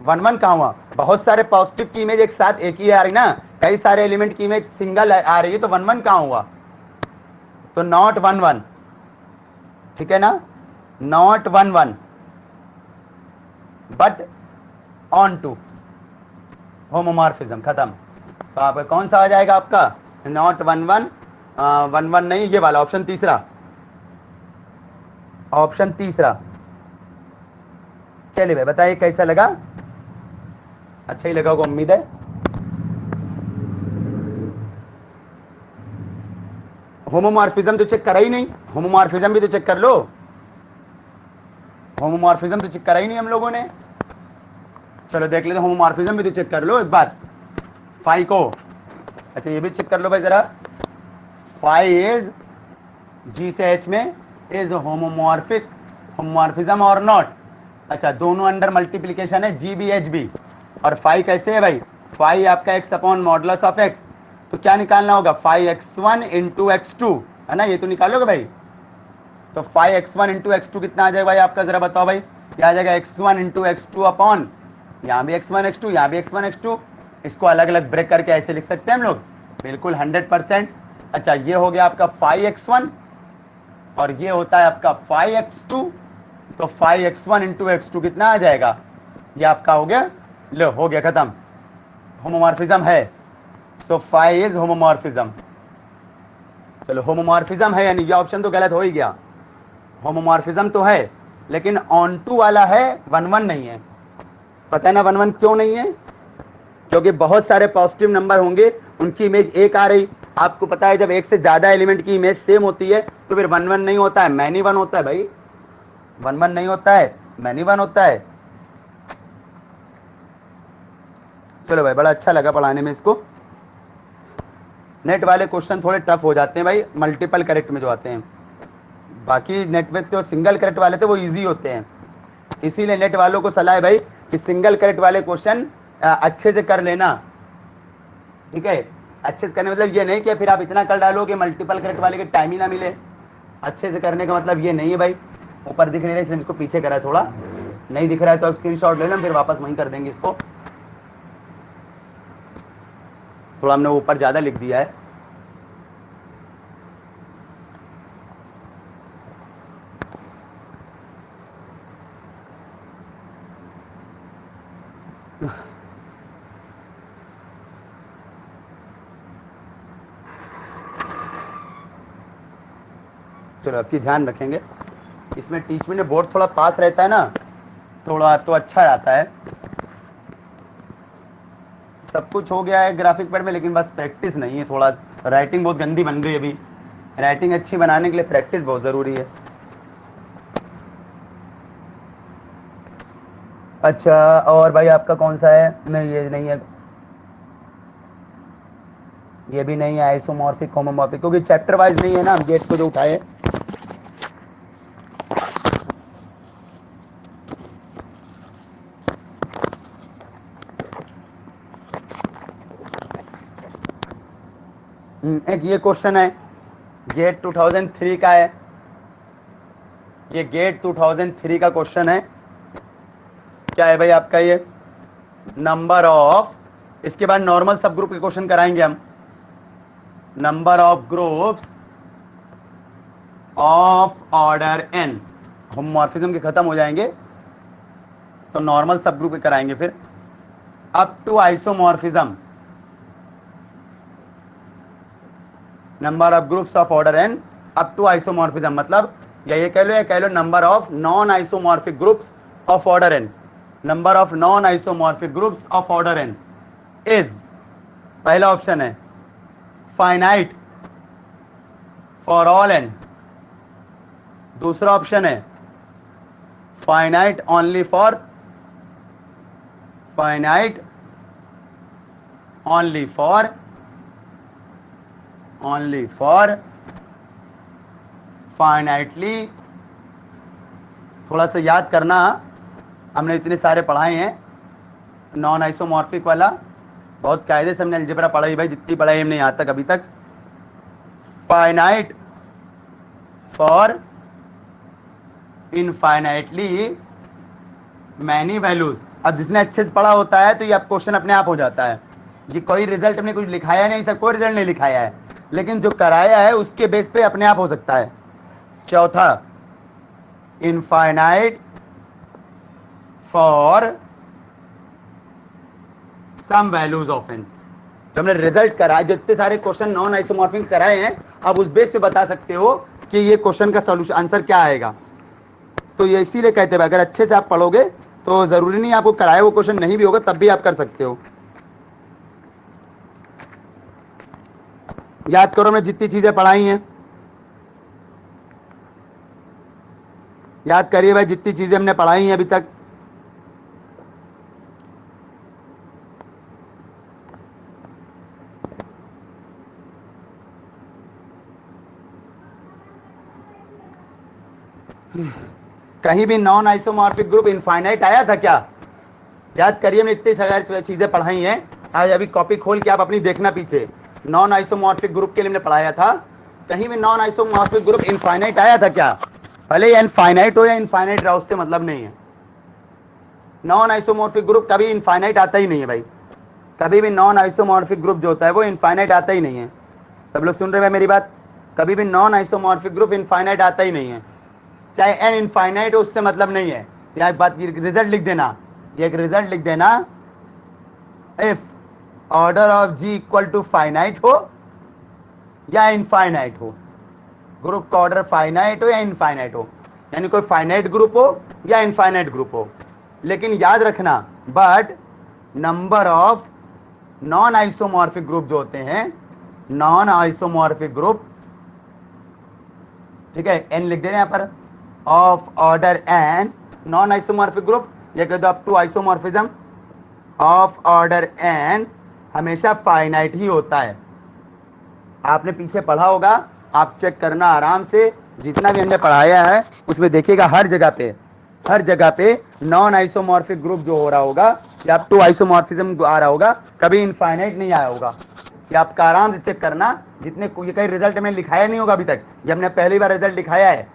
1-1 कहां हुआ, बहुत सारे पॉजिटिव की इमेज एक साथ एक ही आ रही ना, कई सारे एलिमेंट की इमेज सिंगल आ रही है, तो 1-1 कहां हुआ, तो नॉट 1-1, ठीक है ना, not 1-1 but onto homomorphism, खत्म। तो आपका कौन सा आ जाएगा आपका, नॉट 1-1 वन वन नहीं, ये वाला ऑप्शन तीसरा, ऑप्शन तीसरा। चलिए भाई बताइए कैसा लगा, अच्छा ही लगा होगा उम्मीद है। होमोमॉर्फिज्म तो चेक करा ही नहीं, होमोमॉर्फिज्म भी तो चेक कर लो, होमोमॉर्फिज्म तो चेक करा ही नहीं हम लोगों ने। चलो देख लेते, होमोमॉर्फिज्म भी तो चेक कर लो एक बार, फाई को। अच्छा ये भी चेक कर लो भाई जरा, फाई इज जी से एच में इज होमोमॉर्फिक, होमोमॉर्फिज्म और नॉट। अच्छा दोनों अंडर मल्टीप्लीकेशन है, जी बी एच बी। और फाई कैसे है भाई, फाई आपका x upon modulus of x, तो क्या निकालना होगा, फाई x1 इंटू x2, है ना, ये तो निकालोगे भाई। तो फाई x1 इंटू x2 कितना आ जाएगा भाई आपका, जरा बताओ भाई, क्या आ जाएगा, x1 इंटू x2 अपॉन, यहाँ भी x1 x2, यहाँ भी x1 x2, इसको अलग अलग ब्रेक करके ऐसे लिख सकते हैं हम लोग, बिल्कुल 100%। अच्छा ये हो गया आपका फाई x1 और ये होता है आपका फाई x2, तो फाई x1 इंटू x2 कितना आ जाएगा, ये आपका हो गया, लो हो गया खत्म, होमोमॉर्फिज्म है। So phi is homomorphism. चलो होमोमॉर्फिज्म है यानी ये ऑप्शन तो गलत हो ही गया, होमोमॉर्फिज्म तो है लेकिन ऑन टू वाला है, वन वन नहीं है। पता है ना वन वन क्यों नहीं है, क्योंकि बहुत सारे पॉजिटिव नंबर होंगे, उनकी इमेज एक आ रही, आपको पता है जब एक से ज्यादा एलिमेंट की इमेज सेम होती है तो फिर वन वन नहीं होता है, मैनी वन होता है भाई, वन वन नहीं होता है, मैनी वन होता है। चलो भाई बड़ा अच्छा लगा पढ़ाने में इसको। नेट वाले क्वेश्चन थोड़े टफ हो जाते हैं भाई, मल्टीपल करेक्ट में जो आते हैं, बाकी नेट में जो सिंगल करेक्ट वाले थे वो इजी होते हैं, इसीलिए नेट वालों को सलाह है भाई कि सिंगल करेक्ट वाले क्वेश्चन अच्छे से कर लेना, ठीक है। अच्छे से करने मतलब ये नहीं कि फिर आप इतना कर डालो कि मल्टीपल करेक्ट वाले के टाइम ही ना मिले, अच्छे से करने का मतलब ये नहीं है भाई। ऊपर दिख नहीं रहा इसलिए इसको पीछे करा है, थोड़ा नहीं दिख रहा है तो स्क्रीनशॉट ले लो, फिर वापस वहीं कर देंगे इसको, थोड़ा हमने ऊपर ज्यादा लिख दिया है। चलो आपकी ध्यान रखेंगे, इसमें टीचमेंट में बोर्ड थोड़ा पास रहता है ना, थोड़ा तो अच्छा रहता है। सब कुछ हो गया है ग्राफिक पैड में, लेकिन बस प्रैक्टिस नहीं है, थोड़ा राइटिंग बहुत गंदी बन रही है अभी, राइटिंग अच्छी बनाने के लिए प्रैक्टिस बहुत ज़रूरी है। अच्छा और भाई आपका कौन सा है, नहीं ये नहीं है, ये भी नहीं है आइसोमॉर्फिक होमोमॉर्फिक, क्योंकि चैप्टर वाइज नहीं है ना, हम गेट को जो उठाए। एक ये क्वेश्चन है, गेट 2003 का है, ये गेट 2003 का क्वेश्चन है। क्या है भाई आपका ये, नंबर ऑफ, इसके बाद नॉर्मल सब ग्रुप के क्वेश्चन कराएंगे हम, number of groups of order n, homomorphism के खत्म हो जाएंगे तो नॉर्मल सब ग्रुप के कराएंगे फिर, up to isomorphism, number of groups of order n up to isomorphism, मतलब या ये कह लो number of non isomorphic groups of order n, number of non isomorphic groups of order n is, पहला ऑप्शन है फाइनाइट फॉर ऑल n, दूसरा option है finite only for, finite only for, only for finitely, थोड़ा सा याद करना, हमने इतने सारे पढ़ाए हैं, नॉन आइसोमॉर्फिक वाला बहुत कायदे से हमने अलजेब्रा पढ़ाई भाई, जितनी पढ़ाई हमने यहाँ तक अभी तक, finite for infinitely many values. अब जिसने अच्छे से पढ़ा होता है तो ये अब क्वेश्चन अपने आप हो जाता है, ये कोई रिजल्ट हमने कुछ लिखाया नहीं, सब कोई रिजल्ट नहीं लिखाया है, लेकिन जो कराया है उसके बेस पे अपने आप हो सकता है। चौथा infinite for some values of n, जो हमने रिजल्ट करा, जितने सारे क्वेश्चन नॉन आइसोमॉर्फिक कराए हैं, आप उस बेस पे बता सकते हो कि ये क्वेश्चन का सॉल्यूशन आंसर क्या आएगा। तो ये इसीलिए कहते हैं अगर अच्छे से आप पढ़ोगे तो जरूरी नहीं आपको कराए वो क्वेश्चन नहीं भी होगा तब भी आप कर सकते हो। याद करो हमने जितनी चीजें पढ़ाई हैं, याद करिए भाई जितनी चीजें हमने पढ़ाई हैं अभी तक। कहीं भी नॉन आइसोमॉर्फिक ग्रुप इनफाइनाइट आया था क्या? याद करिए हमने इतनी सारी चीजें पढ़ाई हैं। आज अभी कॉपी खोल के आप अपनी देखना पीछे, नॉन आइसोमॉर्फिक ग्रुप के लिए हमने पढ़ाया था। कहीं भी नॉन आइसोमॉर्फिक ग्रुप इनफाइनाइट आया था क्या? भले ही इनफाइनाइट हो या इनफाइनाइट रहा उससे मतलब नहीं है। नॉन आइसोमॉर्फिक ग्रुप कभी इनफाइनाइट आता ही नहीं है भाई। कभी भी नॉन आइसोमॉर्फिक ग्रुप जो होता है वो इनफाइनाइट आता ही नहीं है। सब लोग सुन रहे हैं मेरी बात? कभी भी नॉन आइसोमॉर्फिक ग्रुप इनफाइनाइट आता ही नहीं है, चाहे एन इनफाइनाइट हो उससे मतलब नहीं है। यहाँ एक बात रिजल्ट लिख देना, ये एक रिजल्ट लिख देना, if order of G equal to finite हो या इनफाइनाइट हो, ग्रुप का ऑर्डर फाइनाइट हो या इनफाइनाइट हो, यानी कोई फाइनाइट ग्रुप हो या इनफाइनाइट ग्रुप हो, लेकिन याद रखना but number of non isomorphic group जो होते हैं, नॉन आइसोमॉर्फिक ग्रुप, ठीक है, एन लिख देना यहां पर, of order N, non isomorphic group, ये कह दो up to isomorphism of order N हमेशा फाइनाइट ही होता है। आपने पीछे पढ़ा होगा, आप चेक करना आराम से, जितना भी हमने पढ़ाया है उसमें देखिएगा हर जगह पे नॉन आइसोमॉर्फिक ग्रुप जो हो रहा होगा या अप टू आइसोमॉर्फिज्म आ रहा होगा, कभी इनफाइनाइट नहीं आया होगा। ये आपका आराम से चेक करना, जितने ये कहीं रिजल्ट में लिखाया नहीं होगा अभी तक, ये हमने पहली बार रिजल्ट दिखाया है,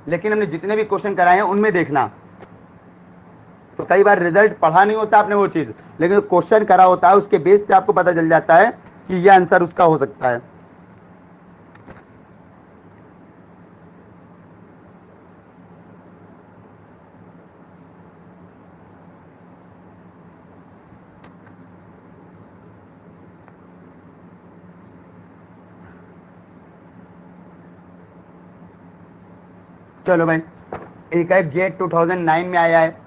लेकिन हमने जितने भी क्वेश्चन कराए हैं उनमें देखना। तो कई बार रिजल्ट पढ़ा नहीं होता आपने वो चीज, लेकिन क्वेश्चन करा होता है उसके बेस पे आपको पता चल जाता है कि यह आंसर उसका हो सकता है। चलो भाई, एक है गेट 2009 में आया है,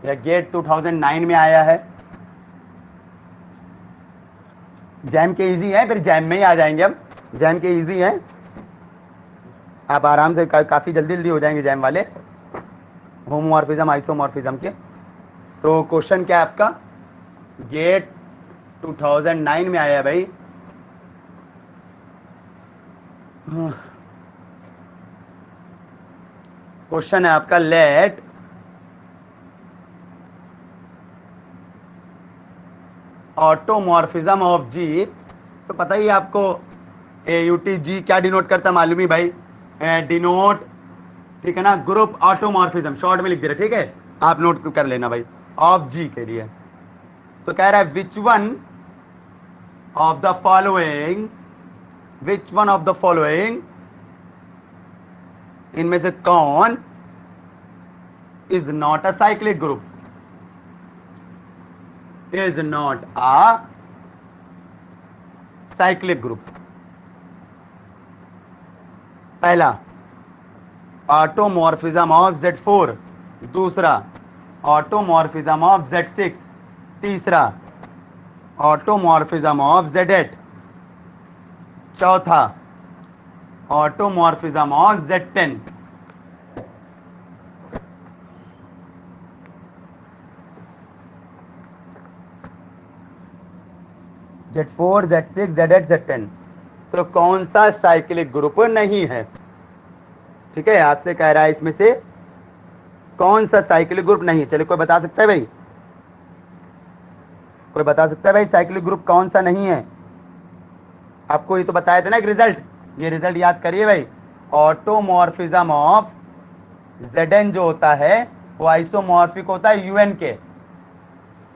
या गेट 2009 में आया है, जैम के इजी है, फिर जैम में ही आ जाएंगे हम, जैम के इजी है, आप आराम से काफी जल्दी हो जाएंगे जैम वाले, होमोमॉर्फिज्म आइसोमॉर्फिज्म के। तो क्वेश्चन क्या है आपका? गेट 2009 में आया है भाई। क्वेश्चन है आपका, लेट ऑटोमॉर्फिज्म ऑफ जी, तो पता ही आपको AUT जी क्या डिनोट करता है मालूम ही भाई, डिनोट, ठीक है ना, ग्रुप ऑटोमॉर्फिज्म, शॉर्ट में लिख दे रहे, ठीक है, आप नोट कर लेना भाई, ऑफ जी के लिए। तो कह रहा है which one of the following, which one of the following, इनमें से कौन is not a cyclic group, is not a cyclic group. पहला ऑटोमॉर्फिज्म ऑफ Z4, दूसरा ऑटोमॉर्फिज्म ऑफ Z6, तीसरा ऑटोमॉर्फिज्म ऑफ Z8, चौथा automorphism of Z10। Z4, Z6, Z8, Z10, तो कौन सा साइक्लिक ग्रुप नहीं है? ठीक है, आपसे कह रहा है इसमें से कौन सा साइक्लिक ग्रुप नहीं है। चलिए कोई बता सकता है भाई, कोई बता सकता है भाई साइक्लिक ग्रुप कौन सा नहीं है? आपको ये तो बताया था ना एक रिजल्ट, ये रिजल्ट याद करिए भाई, ऑटोमॉर्फिज्म ऑफ Zn जो होता है वो आइसोमॉर्फिक होता है UN के,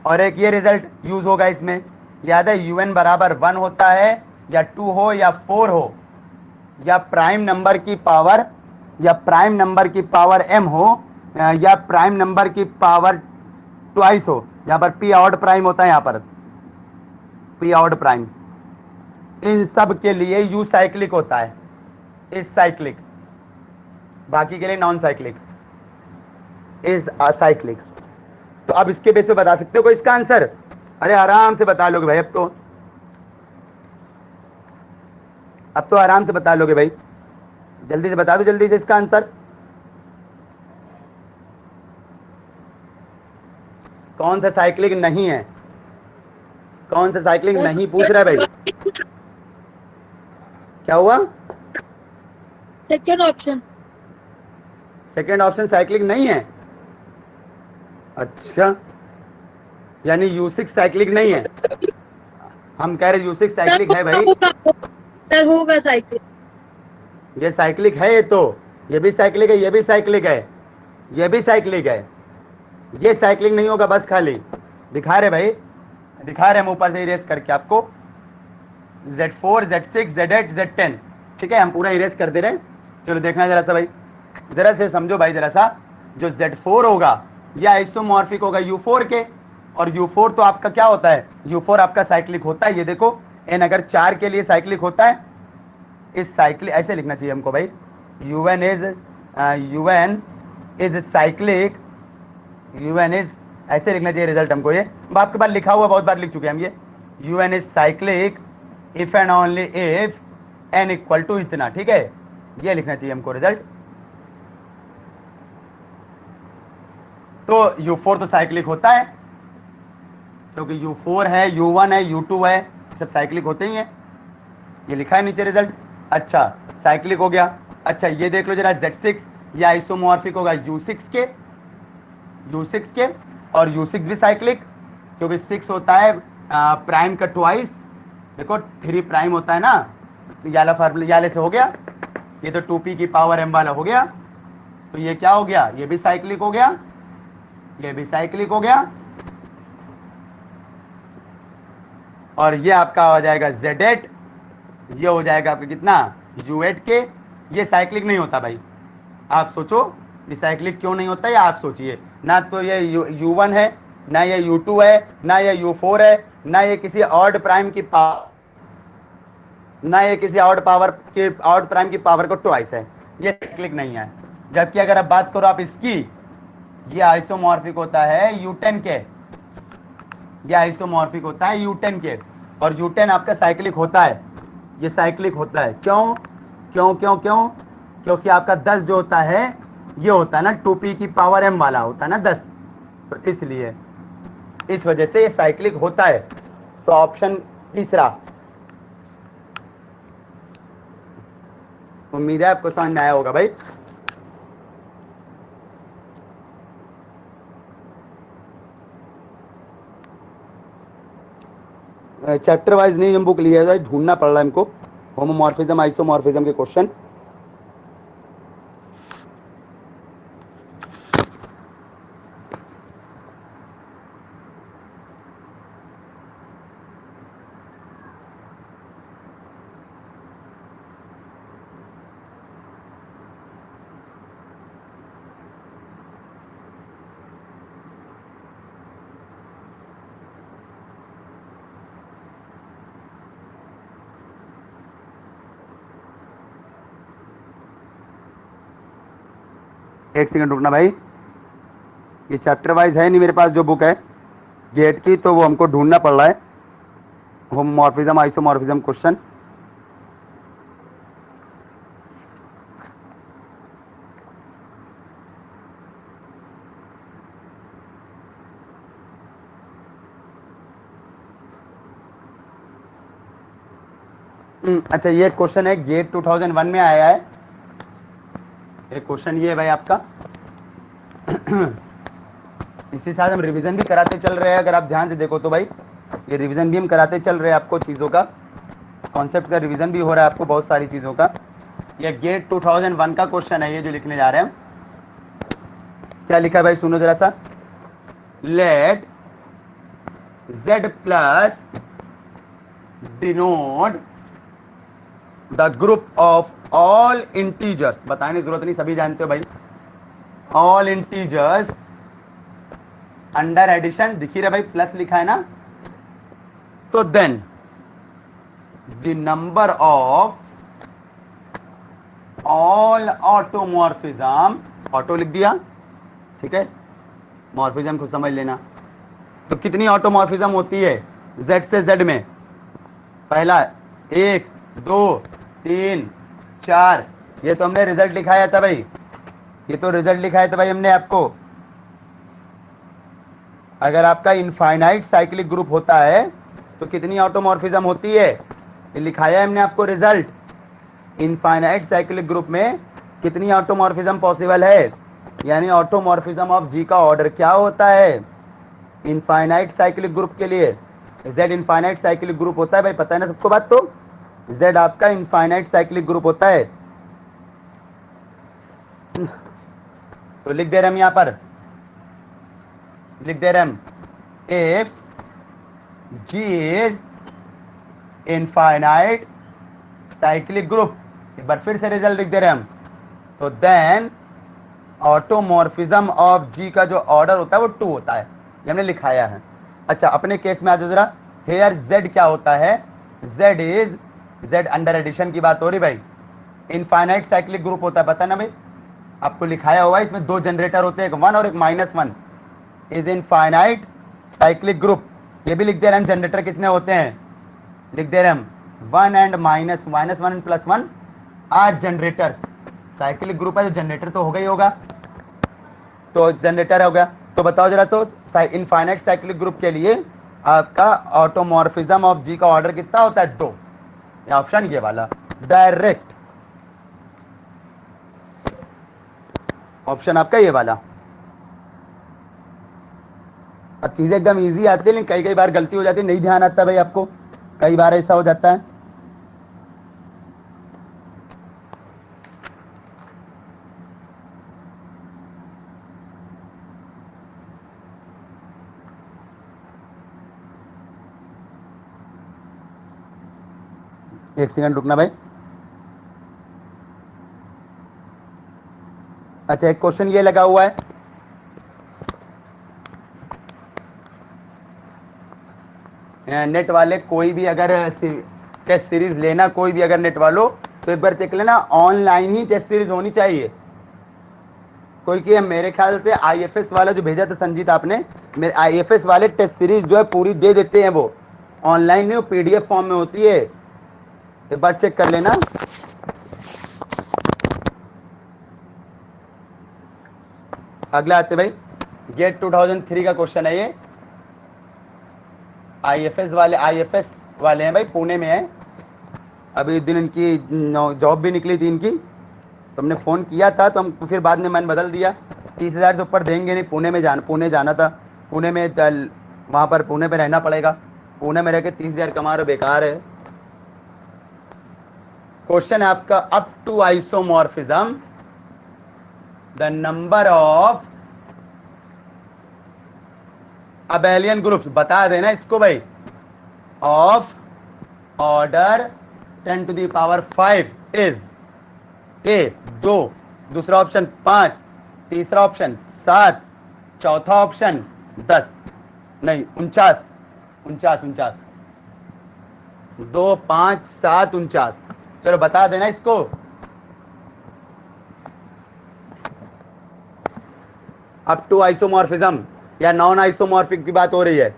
और एक ये रिजल्ट यूज होगा इसमें, याद है UN बराबर 1 होता है या 2 हो या 4 हो, या प्राइम नंबर की पावर, या प्राइम नंबर की पावर m हो, या प्राइम नंबर की पावर ट्वाइस हो। यहाँ पर p ऑड प्राइम होता है, यहाँ पर पी ऑड प्राइम, इन सब के लिए यू साइक्लिक होता है, इज साइक्लिक, बाकी के लिए नॉन साइक्लिक, इज असाइक्लिक। तो अब इसके बेस पे बता सकते हो कोई इसका आंसर? अरे आराम से बता लोगे भाई, अब तो आराम से बता लोगे भाई, जल्दी से बता दो, जल्दी से इसका आंसर। कौन सा साइक्लिक नहीं है? कौन सा साइक्लिक नहीं पूछ रहा है भाई? क्या हुआ? Second option. Second option cyclic नहीं है? अच्छा, यानी U6 साइक्लिक नहीं है? हम कह रहे U6 साइक्लिक है भाई। सर होगा साइक्लिक, ये साइक्लिक है, ये तो ये भी साइक्लिक है, ये भी साइक्लिक है, ये भी साइक्लिक है, ये साइक्लिक नहीं होगा बस खाली दिखा रहे भाई, दिखा रहे हम ऊपर से इरेज करके आपको, Z4 Z6 Z8 Z10, ठीक है, हम पूरा इरेज कर दे रहे हैं। चलो देखना जरा सा भाई, जरा से समझो भाई जरा सा, जो Z4 होगा यह आइसोमॉर्फिक होगा U4 के, और U4 तो आपका क्या होता है? U4 आपका साइक्लिक होता है, ये देखो n अगर 4 के लिए साइक्लिक होता है, इस साइक्लिक ऐसे लिखना चाहिए हमको भाई, UN is cyclic, UN is ऐसे लिखना चाहिए रिजल्ट हमको, ये आपके पास लिखा हुआ बहुत बार लिख चुके हैं हम ये, UN is cyclic if and only if n equal to इतना, ठीक है, ये लिखना चाहिए हमको रिजल्ट। तो U4 तो साइक्लिक होता है, क्योंकि U4 है, U1 है, U2 है, सब साइक्लिक होते ही हैं, ये लिखा है नीचे रिजल्ट। अच्छा साइक्लिक हो गया। अच्छा ये देख लो जरा, Z6 या आइसोमॉर्फिक होगा U6 के, और U6 भी साइक्लिक, क्योंकि 6 होता है प्राइम का ट्वाइस, देखो 3 प्राइम होता है ना, याला फार्मूला याले से हो गया, ये तो 2p की पावर m वाला हो गया, तो ये क्या हो गया? ये भी साइक्लिक हो गया, ये भी साइक्लिक हो गया, और ये आपका हो जाएगा Z8, ये हो जाएगा आपका कितना? U8 के। ये साइक्लिक नहीं होता भाई, आप सोचो ये साइक्लिक क्यों नहीं होता है, आप सोचिए ना, तो ये U1 है ना, ये U2 है ना, ये U4 है ना, ये किसी ऑड प्राइम की पावर, ना ये किसी ऑड प्राइम की पावर को ट्वाइस है, ये साइक्लिक नहीं है। जबकि अगर आप बात करो आप इसकी, ये आइसोमॉर्फिक होता है U10 के, ये आइसोमॉर्फिक होता है U10 के, और U10 आपका साइक्लिक होता है, ये साइक्लिक होता है। क्यों क्यों क्यों क्यों? क्योंकि आपका 10 जो होता है ये होता है ना 2p की पावर m वाला होता है ना 10, तो इसलिए इस वजह से ये साइक्लिक होता है। तो ऑप्शन तीसरा, उम्मीद है आपको समझ में आया होगा भाई। चैप्टर वाइज नहीं हम बुक लिया है, ढूंढना पड़ रहा है हमको, होमोमॉर्फिज्म आइसोमॉर्फिज्म के क्वेश्चन। एक सेकंड रुकना भाई, ये चैप्टर वाइज है नहीं मेरे पास जो बुक है गेट की, तो वो हमको ढूंढना पड़ रहा है, होमोमॉर्फिज्म आइसोमॉर्फिज्म क्वेश्चन। अच्छा ये क्वेश्चन है गेट 2001 में आया है, एक क्वेश्चन ये है भाई आपका। इसी साथ हम रिवीजन भी कराते चल रहे हैं, अगर आप ध्यान से देखो तो भाई ये रिवीजन भी हम कराते चल रहे हैं आपको, चीज़ों का कॉन्सेप्ट का रिवीजन भी हो रहा है आपको बहुत सारी चीज़ों का। ये गेट 2001 का क्वेश्चन है ये जो लिखने जा रहे हैं। क्या लिखा है भाई सुनो जरा सा, let z plus denote the group of all integers, बताने की जरूरत नहीं सभी जानते हो भाई, ऑल इंटीजर्स अंडर एडिशन, दिखी रहा भाई प्लस लिखा है ना, तो then the number of all automorphism, auto लिख दिया, ठीक है, मॉर्फिज्म को समझ लेना। तो कितनी ऑटोमॉर्फिज्म होती है Z से Z में? पहला 1 2 3 4, ये तो हमने रिजल्ट लिखाया था भाई, ये तो रिजल्ट लिखाया था भाई हमने आपको। अगर आपका इनफाइनाइट साइक्लिक ग्रुप होता है तो कितनी ऑटोमॉर्फिज्म होती है, ये लिखाया है हमने आपको रिजल्ट। इनफाइनाइट साइक्लिक ग्रुप में कितनी ऑटोमॉर्फिज्म पॉसिबल है, यानी ऑटोमॉर्फिज्म ऑफ जी का ऑर्डर क्या होता है इनफाइनाइट साइक्लिक ग्रुप के लिए? Z इनफाइनाइट साइक्लिक ग्रुप होता है भाई, पता है ना सबको बात। तो Z आपका इनफाइनाइट साइक्लिक ग्रुप होता है। तो लिख दे रहे हम यहां पर, लिख दे रहे हम, if G is infinite cyclic group, एक बार फिर से रिजल्ट लिख दे रहे हम, तो देन ऑटोमॉर्फिज्म ऑफ G का जो ऑर्डर होता है वो 2 होता है, ये हमने लिखाया है। अच्छा अपने केस में आ जाओ जरा, हेयर Z क्या होता है, Z is, Z under addition की बात हो रही भाई, इनफाइनाइट साइक्लिक ग्रुप होता है, पता ना भाई, आपको लिखाया हुआ है, इसमें 2 जनरेटर होते हैं, एक 1 और एक -1, इज इनफाइनाइट साइक्लिक ग्रुप। ये भी लिख दे रहे हैं जनरेटर कितने होते हैं, लिख दे रहे हम 1 and -1 and +1 are generators. Cyclic group है तो जनरेटर तो होगा ही होगा, तो जनरेटर हो गया। तो बताओ जरा, तो इनफाइनाइट साइक्लिक ग्रुप के लिए आपका ऑटोमॉर्फिज्म ऑफ जी का ऑर्डर कितना होता है, 2, या ऑप्शन ये वाला डायरेक्ट, ऑप्शन आपका ये वाला। अब चीजें एकदम इजी आती है, लेकिन कई बार गलती हो जाती है, नहीं ध्यान आता भाई आपको, कई बार ऐसा हो जाता है। एक सेकंड रुकना भाई। अच्छा एक क्वेश्चन ये लगा हुआ है, नेट वाले कोई भी अगर टेस्ट सीरीज लेना, कोई भी अगर नेट वालों, तो एक बार देख लेना ऑनलाइन ही टेस्ट सीरीज होनी चाहिए। कोई कि मेरे ख्याल से IFS वाला जो भेजा था संजीत आपने, मेरे IFS वाले टेस्ट सीरीज जो है पूरी दे देते हैं, वो ऑनलाइन नहीं, वो PDF फॉर्म में होती है, एक बार चेक कर लेना। अगला आते भाई, गेट 2003 का क्वेश्चन है ये, IFS वाले हैं भाई, पुणे में है, अभी दिन इनकी जॉब भी निकली थी इनकी, तो हमने फ़ोन किया था, तो हम फिर बाद में मन बदल दिया, 30,000 से ऊपर देंगे नहीं, पुणे जाना था, पुणे में वहाँ पर पुणे में रहना पड़ेगा, पुणे में रह के 30,000 कमा रहे, बेकार है। क्वेश्चन है आपका, up to isomorphism the number of abelian groups, बता देना इसको भाई, of order 10 to the power 5 is A 2, दूसरा ऑप्शन 5, तीसरा ऑप्शन 7, चौथा ऑप्शन 10, नहीं 49, 2 5 7 49, चलो बता देना इसको। अप टू आइसोमॉर्फिज्म या नॉन आइसोमॉर्फिक की बात हो रही है,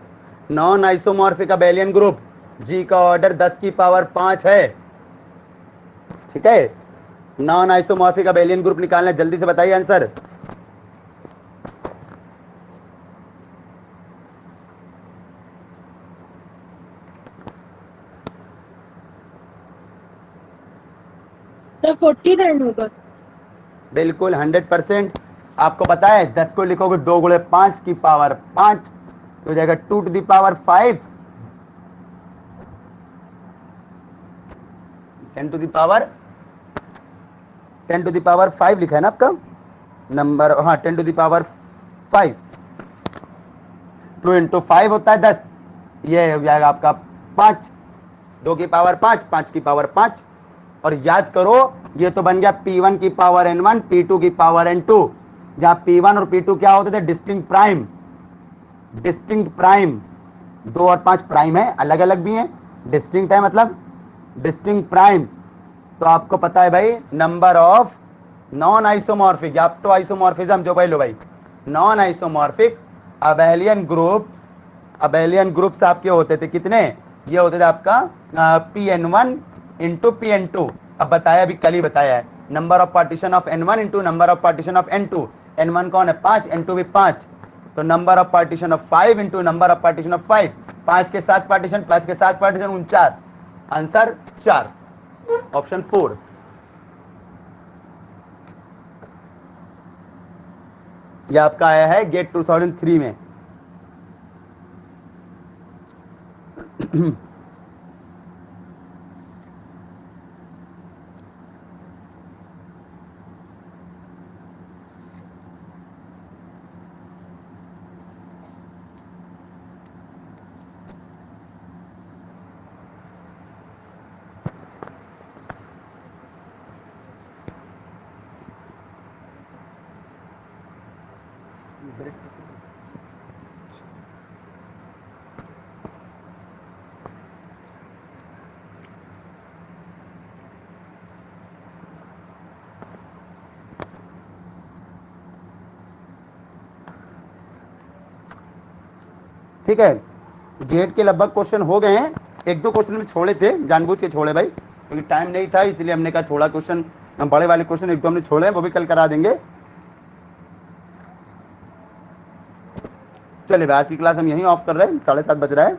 नॉन आइसोमॉर्फिक अबेलियन ग्रुप जी का ऑर्डर 10 की पावर 5 है, ठीक है। नॉन आइसोमॉर्फिक अबेलियन ग्रुप निकालना, जल्दी से बताइए आंसर। तो 49 होगा, बिल्कुल 100%। आपको पता है 10 को लिखोगे 2 गुणे 5 की पावर 5 तो हो जाएगा 2 to the power 5, 10 to the power 5 लिखा है ना आपका नंबर, हाँ 10 to the power 5, 2 into 5 होता है 10, ये हो जाएगा आपका 5, 2 की पावर 5, 5 की पावर 5, और याद करो ये तो बन गया P1 की पावर N1, P2 की पावर N2, जहां P1 और P2 क्या होते थे, डिस्टिंक्ट प्राइम, 2 और 5 प्राइम है, अलग अलग भी हैं, डिस्टिंक्ट है मतलब डिस्टिंक्ट प्राइम्स, तो आपको पता है भाई नंबर ऑफ नॉन आइसोमॉर्फिक या तो आइसोमॉर्फिज्म जो भाई लो भाई नॉन आइसोमॉर्फिक अबेलियन ग्रुप्स आपके होते थे कितने, ये होते थे आपका Pn1 इंटू Pn2। अब बताया अभी कल ही बताया है number of partition of N1 into number of partition of N2। N1 कौन है 5, N2 भी 5, तो number of partition of 5 into number of partition of 5, 5 के साथ पार्टीशन 49, आंसर 4, ऑप्शन 4। यह आपका आया है गेट 2003 में। ठीक है, गेट के लगभग क्वेश्चन हो गए हैं, एक दो क्वेश्चन में छोड़े थे, जानबूझ के छोड़े भाई क्योंकि टाइम नहीं था, इसलिए हमने कहा थोड़ा क्वेश्चन बड़े वाले क्वेश्चन एक दो हमने छोड़े हैं, वो भी कल करा देंगे। चलिए आज की क्लास हम यहीं ऑफ कर रहे हैं, 7:30 बज रहा है।